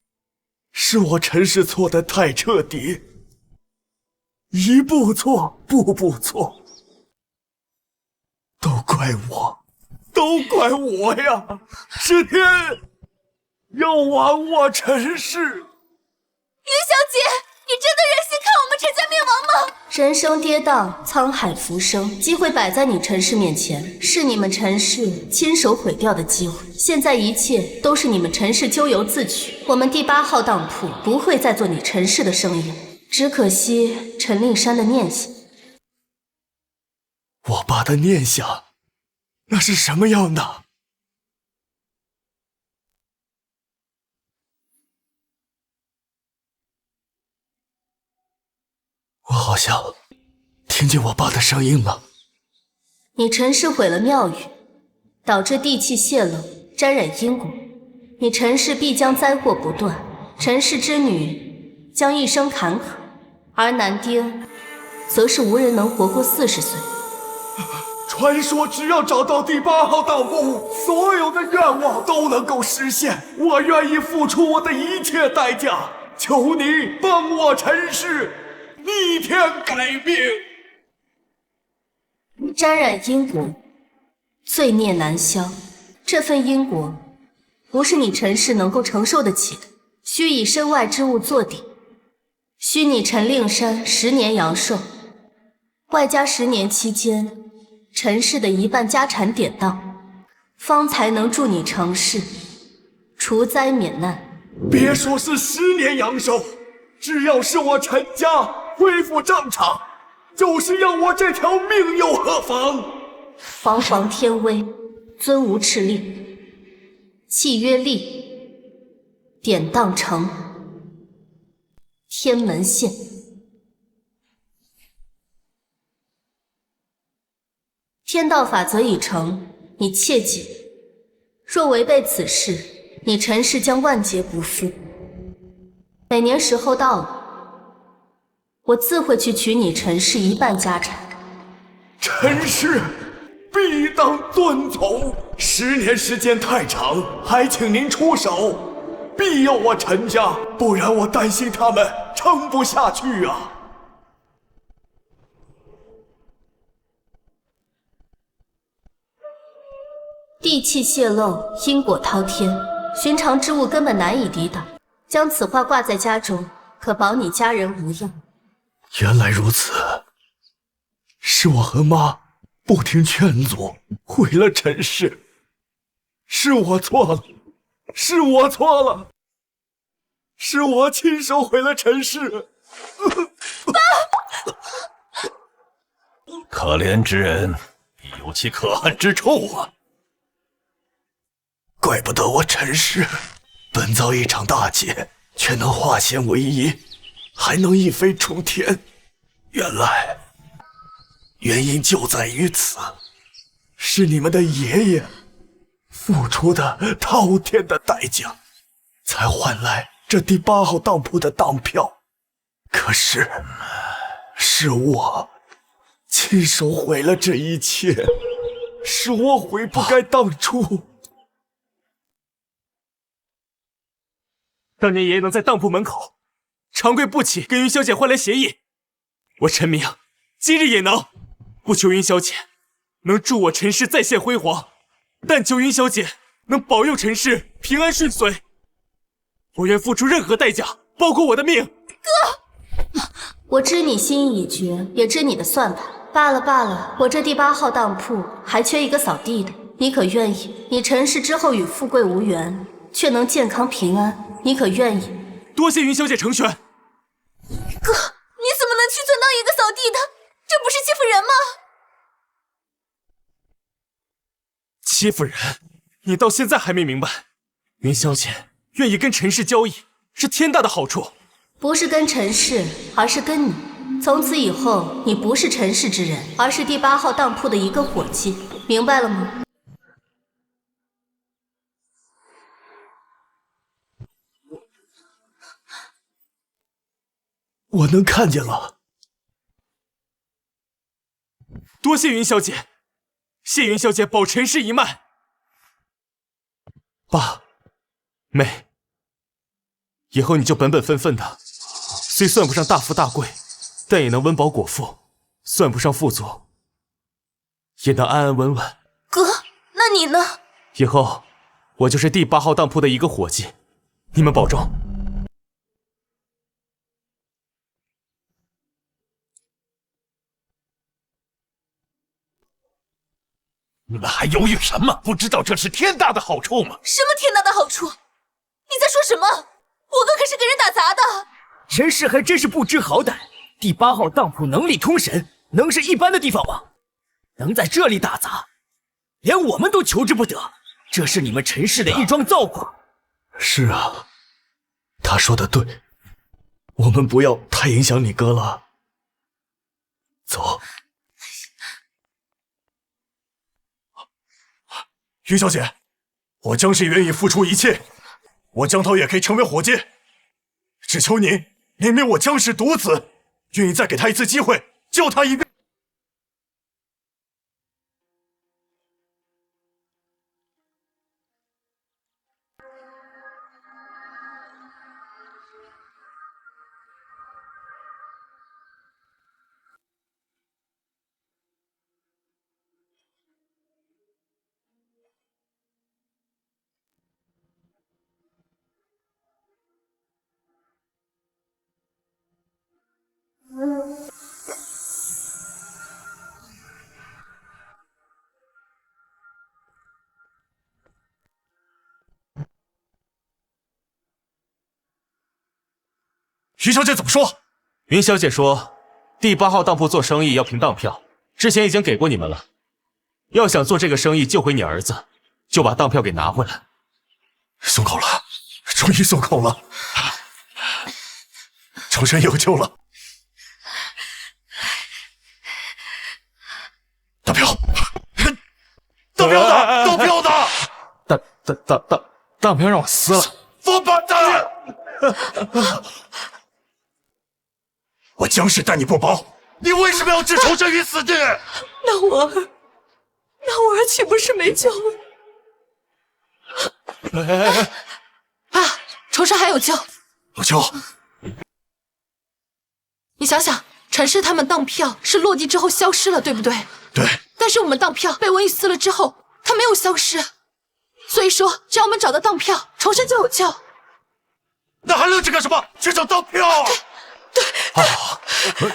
是我陈氏错得太彻底，一步错，步步错，都怪我，都怪我呀！是天要亡我陈氏。云小姐，你真的忍心看我们陈家灭亡吗？人生跌宕，沧海浮生，机会摆在你陈氏面前，是你们陈氏亲手毁掉的机会。现在一切都是你们陈氏咎由自取。我们第8号当铺不会再做你陈氏的生意，只可惜陈令山的念想。我爸的念想，那是什么样的？我好像听见我爸的声音了。你陈氏毁了庙宇，导致地气泄漏，沾染因果，你陈氏必将灾祸不断。陈氏之女将一生坎坷，而男丁则是无人能活过40岁。传说只要找到第8号当铺，所有的愿望都能够实现。我愿意付出我的一切代价，求你帮我陈氏逆天改命。沾染因果，罪孽难消。这份因果不是你陈氏能够承受得起的，需以身外之物做底，需你陈令山10年阳寿，外加10年期间陈氏的一半家产典当，方才能助你成事，除灾免难。别说是10年阳寿，只要是我陈家恢复正常，就是要我这条命又何妨？煌煌天威，尊无敕令，契约立，典当成，天门现。天道法则已成，你切记，若违背此事，你陈氏将万劫不复。每年时候到了，我自会去取你陈氏一半家产。陈氏必当遵从。10年时间太长，还请您出手，庇佑我陈家，不然我担心他们撑不下去啊。地气泄露，因果滔天，寻常之物根本难以抵挡。将此画挂在家中，可保你家人无恙。原来如此，是我和妈不听劝阻，毁了陈氏，是我错了，是我错了，是我亲手毁了陈氏。可怜之人必有其可恨之处啊！怪不得我陈氏本遭一场大劫，却能化险为夷，还能一飞冲天。原来原因就在于此，是你们的爷爷付出的滔天的代价，才换来这第8号当铺的当票。可是，是我亲手毁了这一切，是我悔不该当初。当年爷爷能在当铺门口长跪不起，跟云小姐换来协议，我陈明今日也能。不求云小姐能助我陈氏再现辉煌，但求云小姐能保佑陈氏平安顺遂。我愿付出任何代价，包括我的命。哥，我知你心意已决，也知你的算盘。罢了，我这第8号当铺还缺一个扫地的，你可愿意？你陈氏之后与富贵无缘，却能健康平安，你可愿意？多谢云小姐成全。哥，你怎么能屈尊当一个扫地的？这不是欺负人吗？欺负人？你到现在还没明白，云小姐愿意跟陈氏交易，是天大的好处。不是跟陈氏，而是跟你。从此以后，你不是陈氏之人，而是第8号当铺的一个伙计，明白了吗？我能看见了。多谢云小姐，谢云小姐保陈氏一脉。爸，妹，以后你就本本分分的，虽算不上大富大贵，但也能温饱果腹；算不上富足，也能安安稳稳。哥，那你呢？以后我就是第8号当铺的一个伙计，你们保重。你们还犹豫什么？不知道这是天大的好处吗？什么天大的好处？你在说什么？我哥可是给人打杂的。陈氏还真是不知好歹，第8号当铺能力通神，能是一般的地方吗？能在这里打杂，连我们都求之不得，这是你们陈氏的一桩造化。是啊，他说的对，我们不要太影响你哥了。走。于小姐，我江氏愿意付出一切，我江涛也可以成为伙计，只求您怜悯我江氏独子，愿意再给他一次机会，救他一命。于小姐怎么说？云小姐说，第8号当铺做生意要凭当票，之前已经给过你们了。要想做这个生意救回你儿子，就把当票给拿回来。松口了，终于松口了，周身有救了。当票，当票的，当票的，当票让我撕了。王八蛋！我江氏待你不薄，你为什么要置仇深于死地？那我儿岂不是没救了？爸，仇氏还有救。有救？你想想，陈氏他们当票是落地之后消失了，对不对？对。但是我们当票被文玉撕了之后，他没有消失，所以说只要我们找到当票，仇氏就有救。那还愣着干什么？去找当票！对。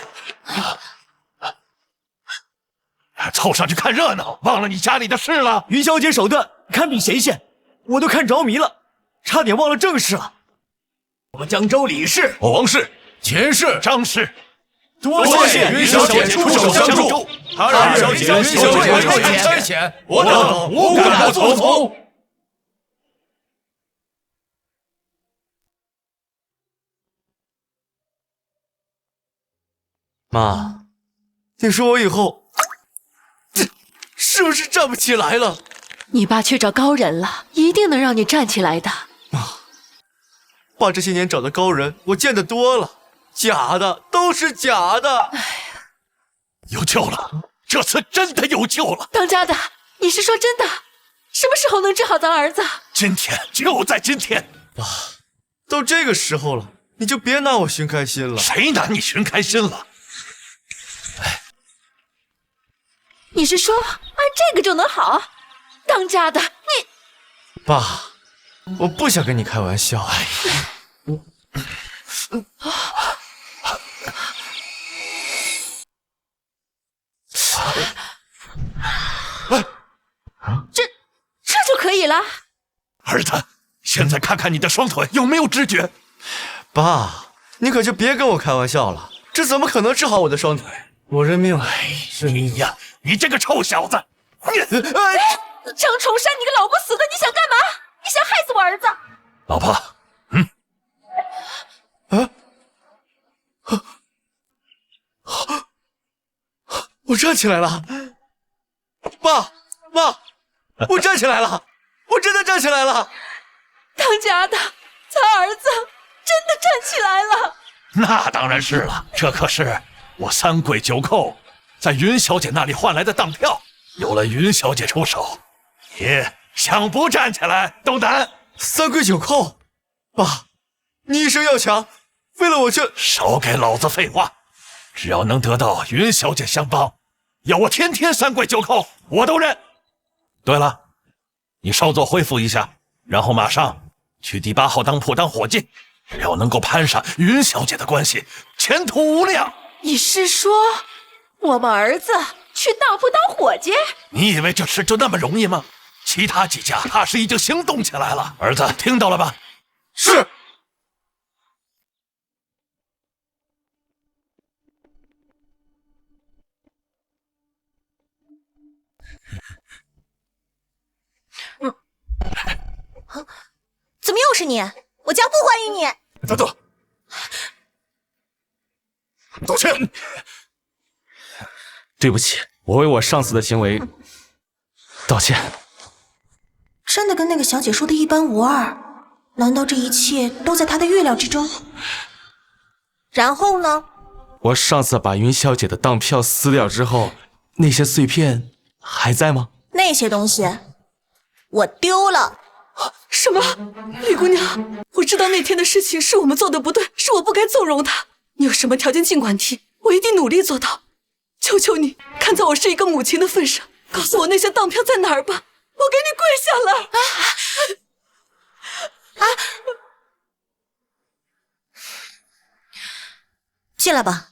凑上去看热闹，忘了你家里的事了。云小姐手段堪比神仙，我都看着迷了，差点忘了正事了。我们江州李氏、王氏、钱氏、张氏，多谢云小姐出手相助，他让云小姐差遣，我等无敢不从从。妈，你说我以后是不是站不起来了？你爸去找高人了，一定能让你站起来的。爸这些年找的高人，我见得多了，假的，都是假的。有救了，这次真的有救了。当家的，你是说真的？什么时候能治好咱儿子？今天，就在今天。爸，都这个时候了，你就别拿我寻开心了。谁拿你寻开心了？你是说按这个就能好？当家的，你……爸，我不想跟你开玩笑。这就可以了。儿子，现在看看你的双腿有没有知觉？爸，你可就别跟我开玩笑了，这怎么可能治好我的双腿？我认命了。是你呀，你这个臭小子！张崇山，你个老不死的，你想干嘛？你想害死我儿子？老婆，我站起来了，爸妈，我站起来了，我真的站起来了。当家的，咱儿子真的站起来了。那当然是了，这可是我三跪九叩在云小姐那里换来的当票，有了云小姐出手，你想不站起来都难。三跪九叩，爸，你一生要强，为了我这……少给老子废话！只要能得到云小姐相帮，要我天天三跪九叩，我都认。对了，你稍作恢复一下，然后马上去第8号当铺当伙计，只要能够攀上云小姐的关系，前途无量。你是说我们儿子去当铺当伙计？你以为这事就那么容易吗？其他几家怕是已经行动起来了。儿子，听到了吧？是。怎么又是你？我家不欢迎你！等等，道歉。对不起，我为我上次的行为道歉。真的跟那个小姐说的一般无二？难道这一切都在她的预料之中？然后呢？我上次把云小姐的当票撕掉之后，那些碎片还在吗？那些东西我丢了。什么？李姑娘，我知道那天的事情是我们做的不对，是我不该纵容她。你有什么条件尽管提，我一定努力做到。求求你，看在我是一个母亲的份上，告诉我那些当票在哪儿吧，我给你跪下了。进来吧。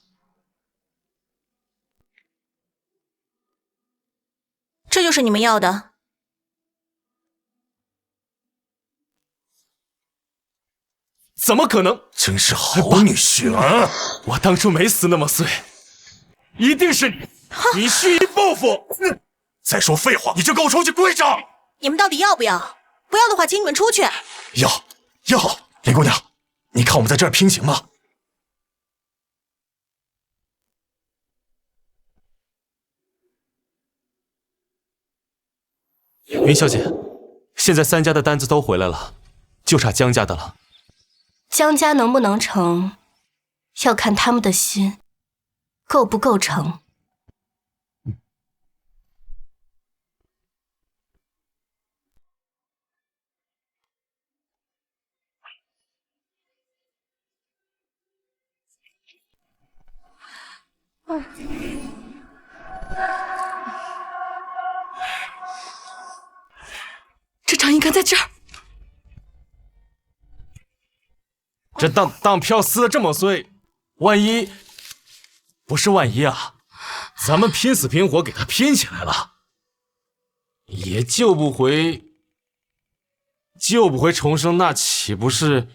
这就是你们要的。怎么可能？真是好女婿啊！我当初没死那么碎，一定是你，你蓄意报复。再说废话，你就给我出去跪着！你们到底要不要？不要的话，请你们出去。要，林姑娘，你看我们在这儿拼行吗？云小姐，现在3家的单子都回来了，就差江家的了。江家能不能成，要看他们的心够不够成。这场应该在这儿。这当票撕得这么碎，万一不是万一啊，咱们拼死拼活给他拼起来了，也救不回重生，那岂不是？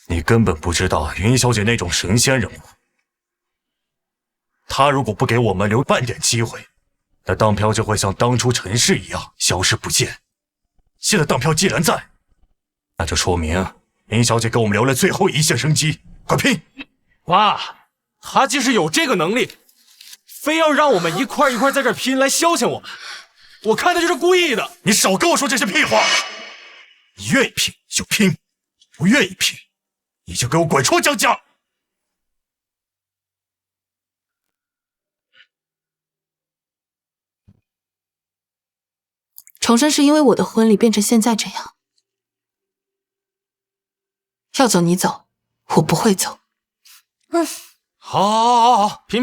你根本不知道云小姐那种神仙人物，她如果不给我们留半点机会，那当飘就会像当初陈氏一样消失不见。现在当飘既然在，那就说明云小姐给我们留了最后一线生机，快拼！爸，她即使有这个能力，非要让我们一块一块在这拼来消遣我们，我看她就是故意的。你少跟我说这些屁话！你愿意拼就拼，不愿意拼，你就给我滚出江家！重生是因为我的婚礼变成现在这样。要走你走，我不会走。好，拼！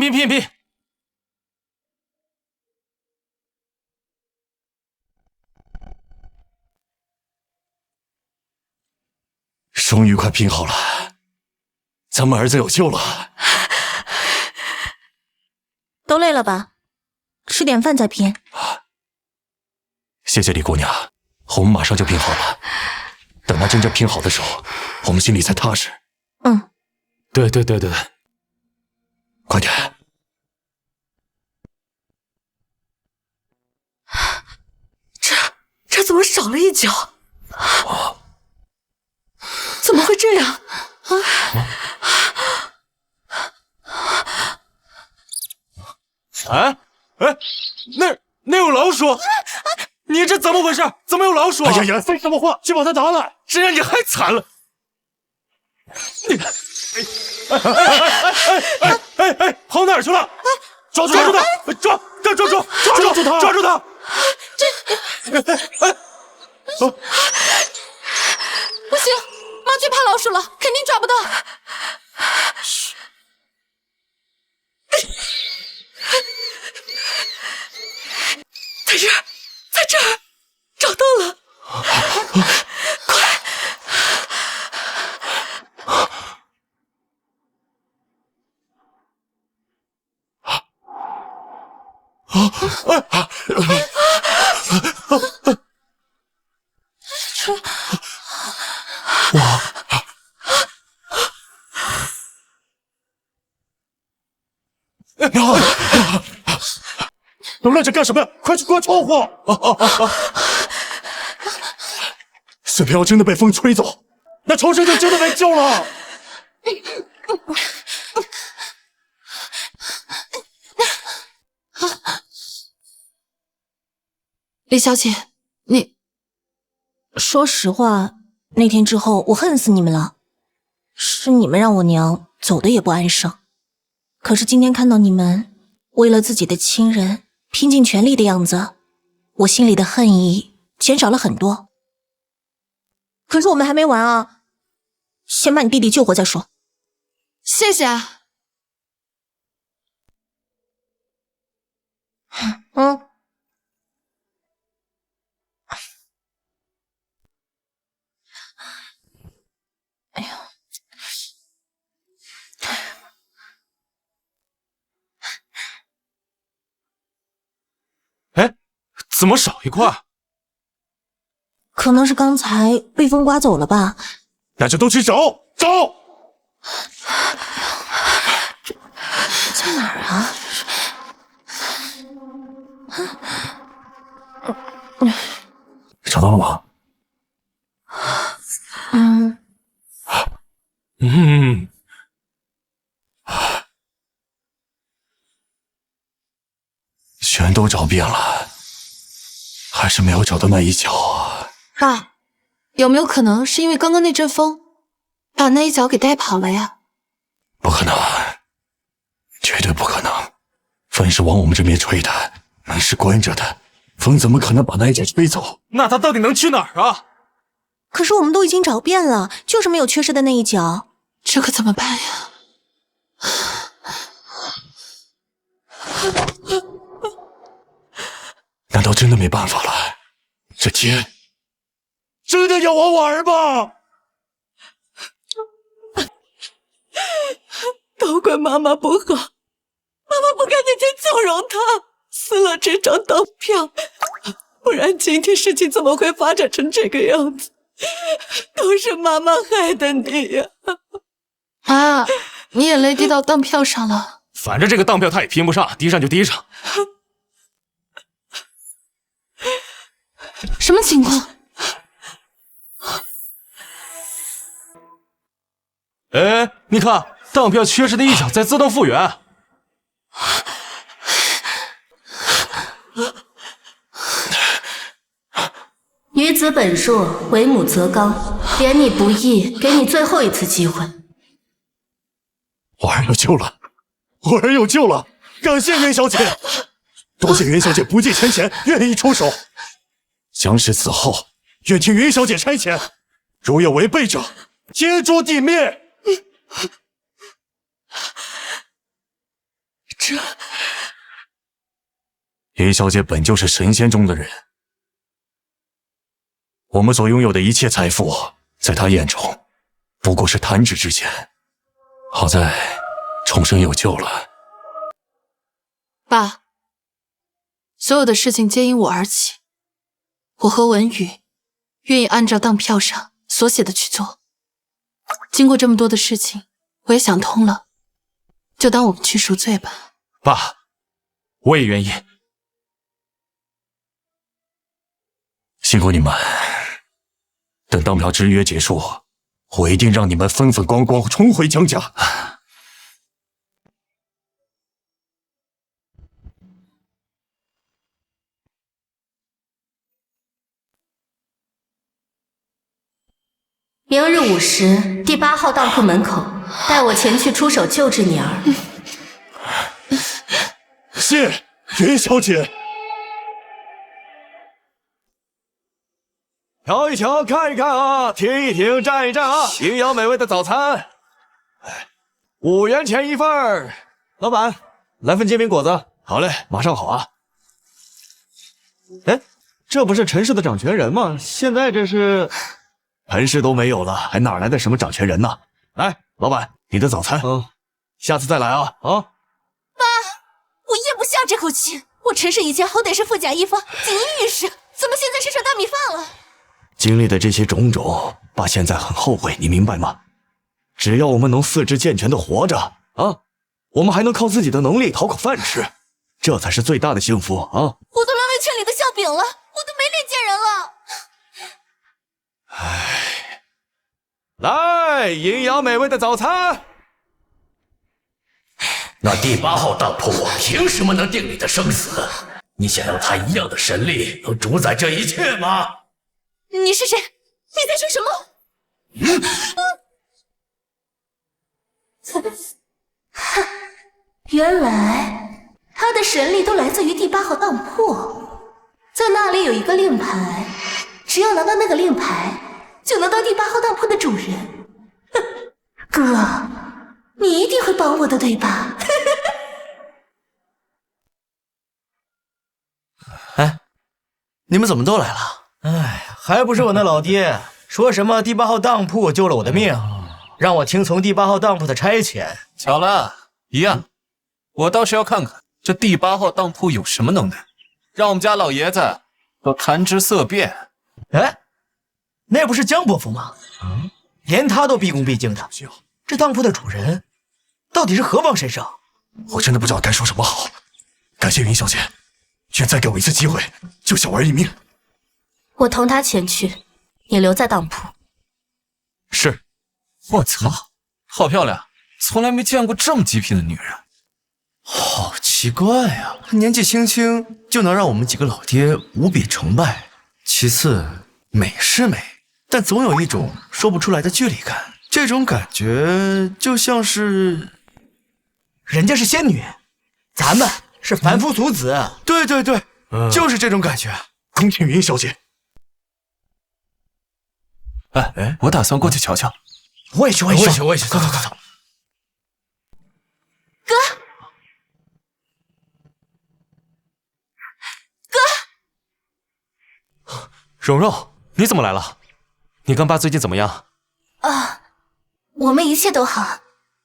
终于快拼好了，咱们儿子有救了。都累了吧？吃点饭再拼。谢谢李姑娘，我们马上就拼好了。等他真正拼好的时候，我们心里才踏实。嗯，对，快点！这怎么少了一脚？怎么会这样？哎，那有老鼠！你这怎么回事？怎么有老鼠？哎呀，废什么话，去把它拿来！这样你还惨了！你，跑哪儿去了？抓住他！抓住他！不行，妈最怕老鼠了，肯定抓不到。在这儿，找到了！快！都愣着干什么呀？快去关窗户！水瓢真的被风吹走，那重生就真的没救了。李小姐，你说实话，那天之后我恨死你们了，是你们让我娘走的也不安生。可是今天看到你们为了自己的亲人拼尽全力的样子，我心里的恨意减少了很多。可是我们还没完啊，先把你弟弟救活再说。谢谢啊。哎呀，哎，怎么少一块？可能是刚才被风刮走了吧。那就都去找。在哪儿啊？找到了吗？全都找遍了，还是没有找到那一角啊。爸，有没有可能是因为刚刚那阵风，把那一脚给带跑了呀？不可能，绝对不可能！风是往我们这边吹的，门是关着的，风怎么可能把那一脚吹走？那他到底能去哪儿啊？可是我们都已经找遍了，就是没有缺失的那一脚，这可怎么办呀？难道真的没办法了？这天真的要我婉儿吗？都怪妈妈不好，妈妈不该那天纵容他撕了这张当票，不然今天事情怎么会发展成这个样子？都是妈妈害的你呀！妈，你眼泪滴到当票上了。反正这个当票他也拼不上，滴上就滴上。什么情况？哎，你看，当票缺失的一角在自动复原。女子本弱，为母则刚，怜你不易，给你最后一次机会。婉儿有救了，婉儿有救了！感谢袁小姐，多谢袁小姐不计前嫌，愿意出手。江氏死后，愿听袁小姐差遣，如有违背者，揭诛地灭。这袁小姐本就是神仙中的人，我们所拥有的一切财富，在她眼中不过是弹指之间。好在重生有救了。爸，所有的事情皆因我而起，我和文宇愿意按照当票上所写的去做。经过这么多的事情，我也想通了，就当我们去赎罪吧。爸，我也愿意。辛苦你们，等当票之约结束，我一定让你们风风光光重回江家。明日午时，第8号当铺门口，带我前去出手救治你儿。谢袁小姐。瞧一瞧，看一看啊，听一听，站一站啊，营养美味的早餐，5元钱一份儿。老板，来份煎饼果子。好嘞，马上好啊。哎，这不是陈氏的掌权人吗？现在这是陈氏都没有了，还哪来的什么掌权人呢？来，老板，你的早餐。下次再来啊啊！爸，我咽不下这口气。我陈氏以前好歹是富甲一方，锦衣玉食，怎么现在吃成大米饭了？经历的这些种种，爸现在很后悔，你明白吗？只要我们能四肢健全的活着啊，我们还能靠自己的能力讨口饭吃，这才是最大的幸福啊！我都沦为圈里的笑柄了，我都没脸见人了。唉，来，营养美味的早餐。那第8号当铺凭什么能定你的生死？你想要他一样的神力，能主宰这一切吗？你是谁？你在说什么？原来他的神力都来自于第8号当铺，在那里有一个令牌，只要拿到那个令牌，就能当第8号当铺的主人。哥，你一定会帮我的，对吧？哎，你们怎么都来了？哎，还不是我那老爹说什么第8号当铺救了我的命，让我听从第8号当铺的差遣。巧了，一样。我倒是要看看这第8号当铺有什么能耐，让我们家老爷子都谈之色变。哎，那不是江伯父吗？连他都毕恭毕敬的，这当铺的主人到底是何方神圣？我真的不知道该说什么好。感谢云小姐，愿再给我一次机会，救小儿一命。我同他前去，你留在当铺。是。我操，好漂亮，从来没见过这么极品的女人。好奇怪啊，年纪轻轻就能让我们几个老爹无比崇拜。其次，美是美，但总有一种说不出来的距离感。这种感觉就像是，人家是仙女，咱们是凡夫俗子。对对对，就是这种感觉。恭请云小姐。哎，我打算过去瞧瞧。我也去，我也去，走。哥，蓉蓉，你怎么来了？你跟爸最近怎么样？啊，我们一切都好。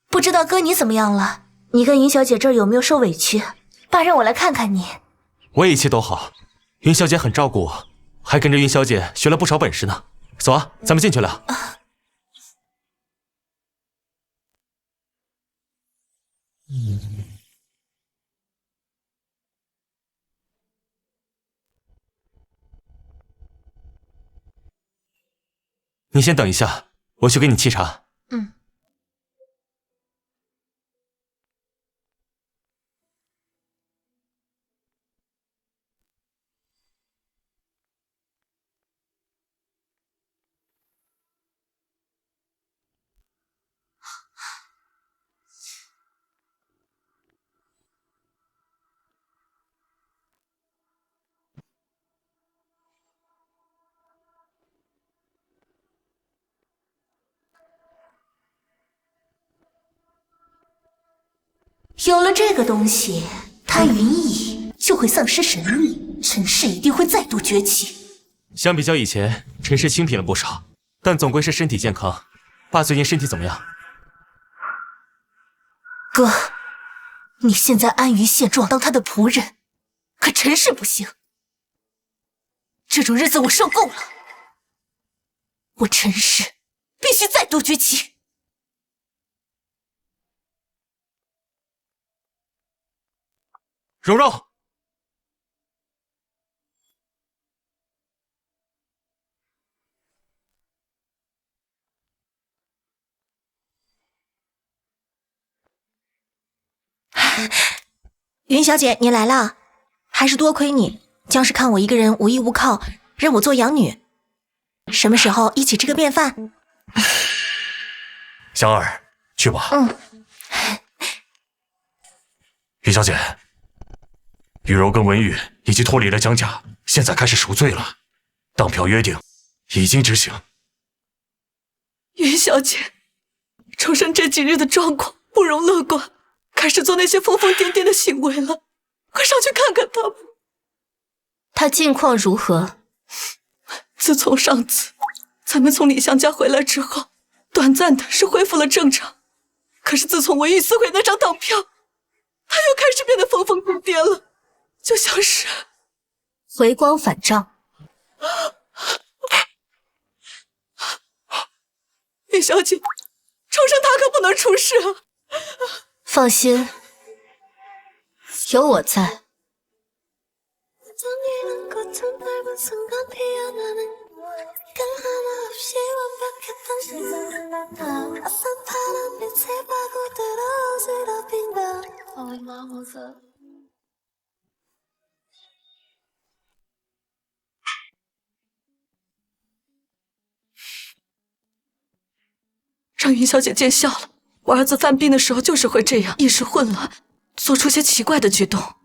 不知道哥你怎么样了？你跟云小姐这儿有没有受委屈？爸让我来看看你。我也一切都好，云小姐很照顾我，还跟着云小姐学了不少本事呢。走啊，咱们进去聊。你先等一下，我去给你沏茶。嗯。有了这个东西，他云翳就会丧失神力，陈氏一定会再度崛起。相比较以前，陈氏清贫了不少，但总归是身体健康。爸最近身体怎么样？哥，你现在安于现状，当他的仆人，可陈氏不行。这种日子我受够了，我陈氏必须再度崛起。蓉蓉，云小姐，你来了，还是多亏你。江氏看我一个人无依无靠，认我做养女。什么时候一起吃个便饭？香儿，去吧。云小姐，雨柔跟文玉已经脱离了江家，现在开始赎罪了。当票约定已经执行。云小姐，重生这几日的状况不容乐观，开始做那些疯疯癫癫的行为了。快上去看看他吧。他近况如何？自从上次咱们从李湘家回来之后，短暂的是恢复了正常。可是自从文玉撕毁那张党票，他又开始变得疯疯癫癫了，就像是回光返照。云小姐，重生他可不能出事啊！放心，有我在。让云小姐见笑了。我儿子犯病的时候就是会这样，意识混乱，做出些奇怪的举动。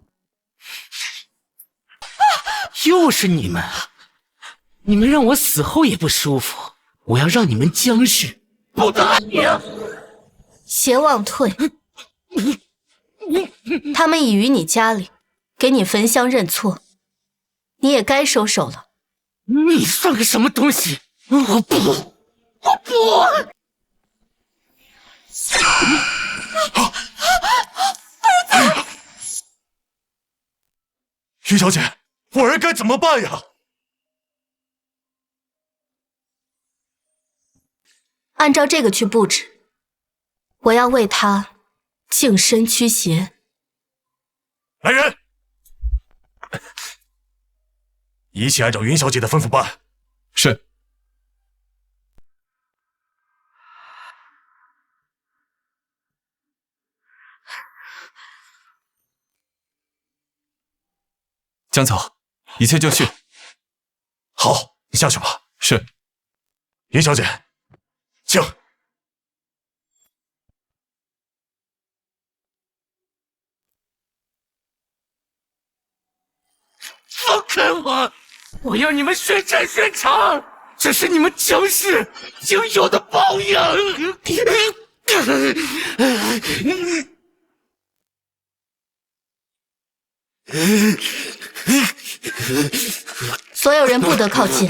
又是你们啊！你们让我死后也不舒服，我要让你们江氏不得了！邪妄退！他们已于你家里，给你焚香认错，你也该收手了。你算个什么东西！我不！云小姐，我儿该怎么办呀？按照这个去布置，我要为他净身驱邪。来人，一切按照云小姐的吩咐办。是。江草，一切就绪。好，你下去吧。是。云小姐，请。放开我！我要你们血债血偿，这是你们江氏应有的报应。所有人不得靠近。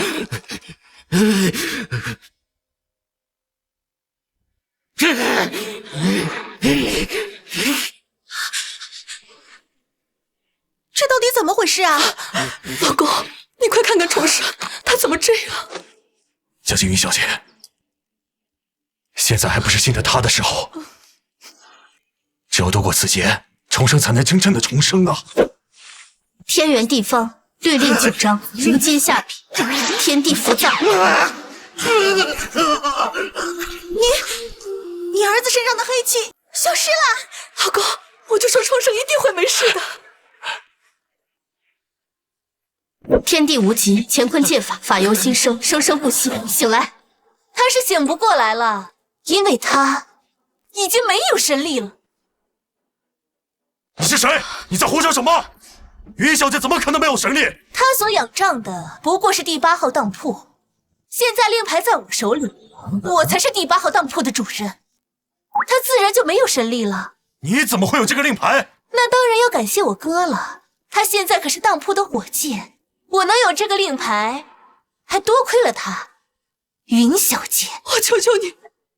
这到底怎么回事啊？老公，你快看看重生，他怎么这样？小心云小姐，现在还不是信得他的时候，只有渡过此劫，重生才能真正的重生啊！天圆地方，律令紧张，如今下笔，天地浮躁。你儿子身上的黑气消失了。老公，我就说重生一定会没事的。天地无极，乾坤借法，法由心生，生生不息。醒来，他是醒不过来了，因为他已经没有神力了。你是谁？你在胡说什么？云小姐怎么可能没有神力？他所仰仗的不过是第8号当铺，现在令牌在我手里，我才是第8号当铺的主人，他自然就没有神力了。你怎么会有这个令牌？那当然要感谢我哥了，他现在可是当铺的伙计，我能有这个令牌，还多亏了他。云小姐，我求求你，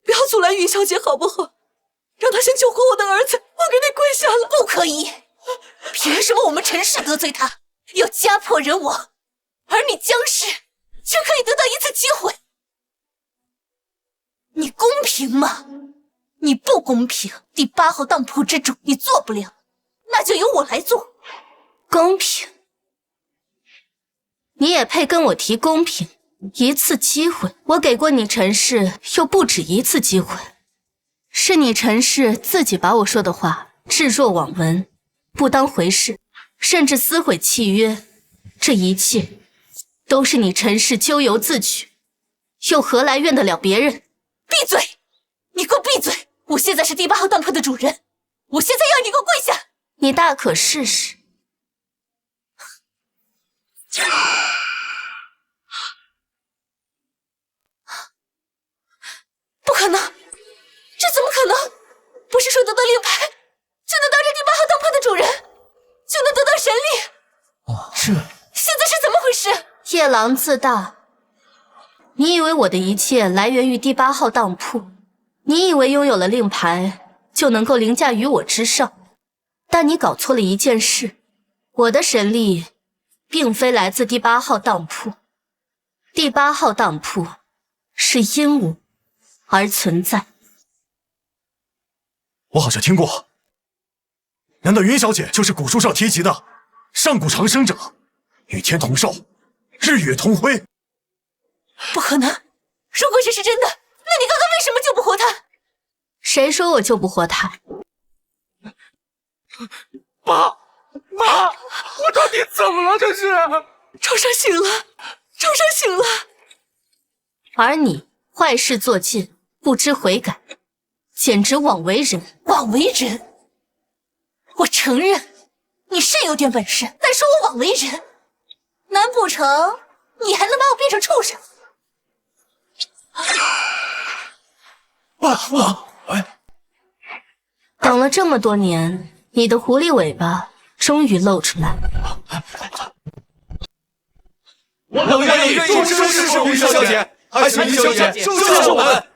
不要阻拦云小姐好不好？让她先救活我的儿子，我给你跪下了。不可以！凭什么我们陈氏得罪他，要家破人亡，而你江氏却可以得到一次机会？你公平吗？你不公平。第8号当铺之主你做不了，那就由我来做。公平？你也配跟我提公平？一次机会，我给过你陈氏又不止一次机会，是你陈氏自己把我说的话置若罔闻，不当回事，甚至撕毁契约。这一切都是你陈氏咎由自取，又何来怨得了别人？闭嘴！你给我闭嘴！我现在是第8号当铺的主人，我现在要你给我跪下！你大可试试。不可能，这怎么可能？不是说得到令牌就能当上第8号当铺的主人，就能得到神力？现在是怎么回事？夜郎自大。你以为我的一切来源于第8号当铺？你以为拥有了令牌就能够凌驾于我之上？但你搞错了一件事，我的神力并非来自第8号当铺，第8号当铺是因我而存在。我好像听过，难道云小姐就是古书上提及的上古长生者，与天同寿，日月同辉？不可能！如果这是真的，那你刚刚为什么救不活他？谁说我救不活他？妈，我到底怎么了？这是重生醒了，重生醒了。而你坏事做尽，不知悔改，简直枉为人！枉为人？我承认你是有点本事，但说我枉为人，难不成你还能把我变成畜生？等了这么多年，你的狐狸尾巴终于露出来。我愿意终生侍奉云小姐，还请云小姐收下我们。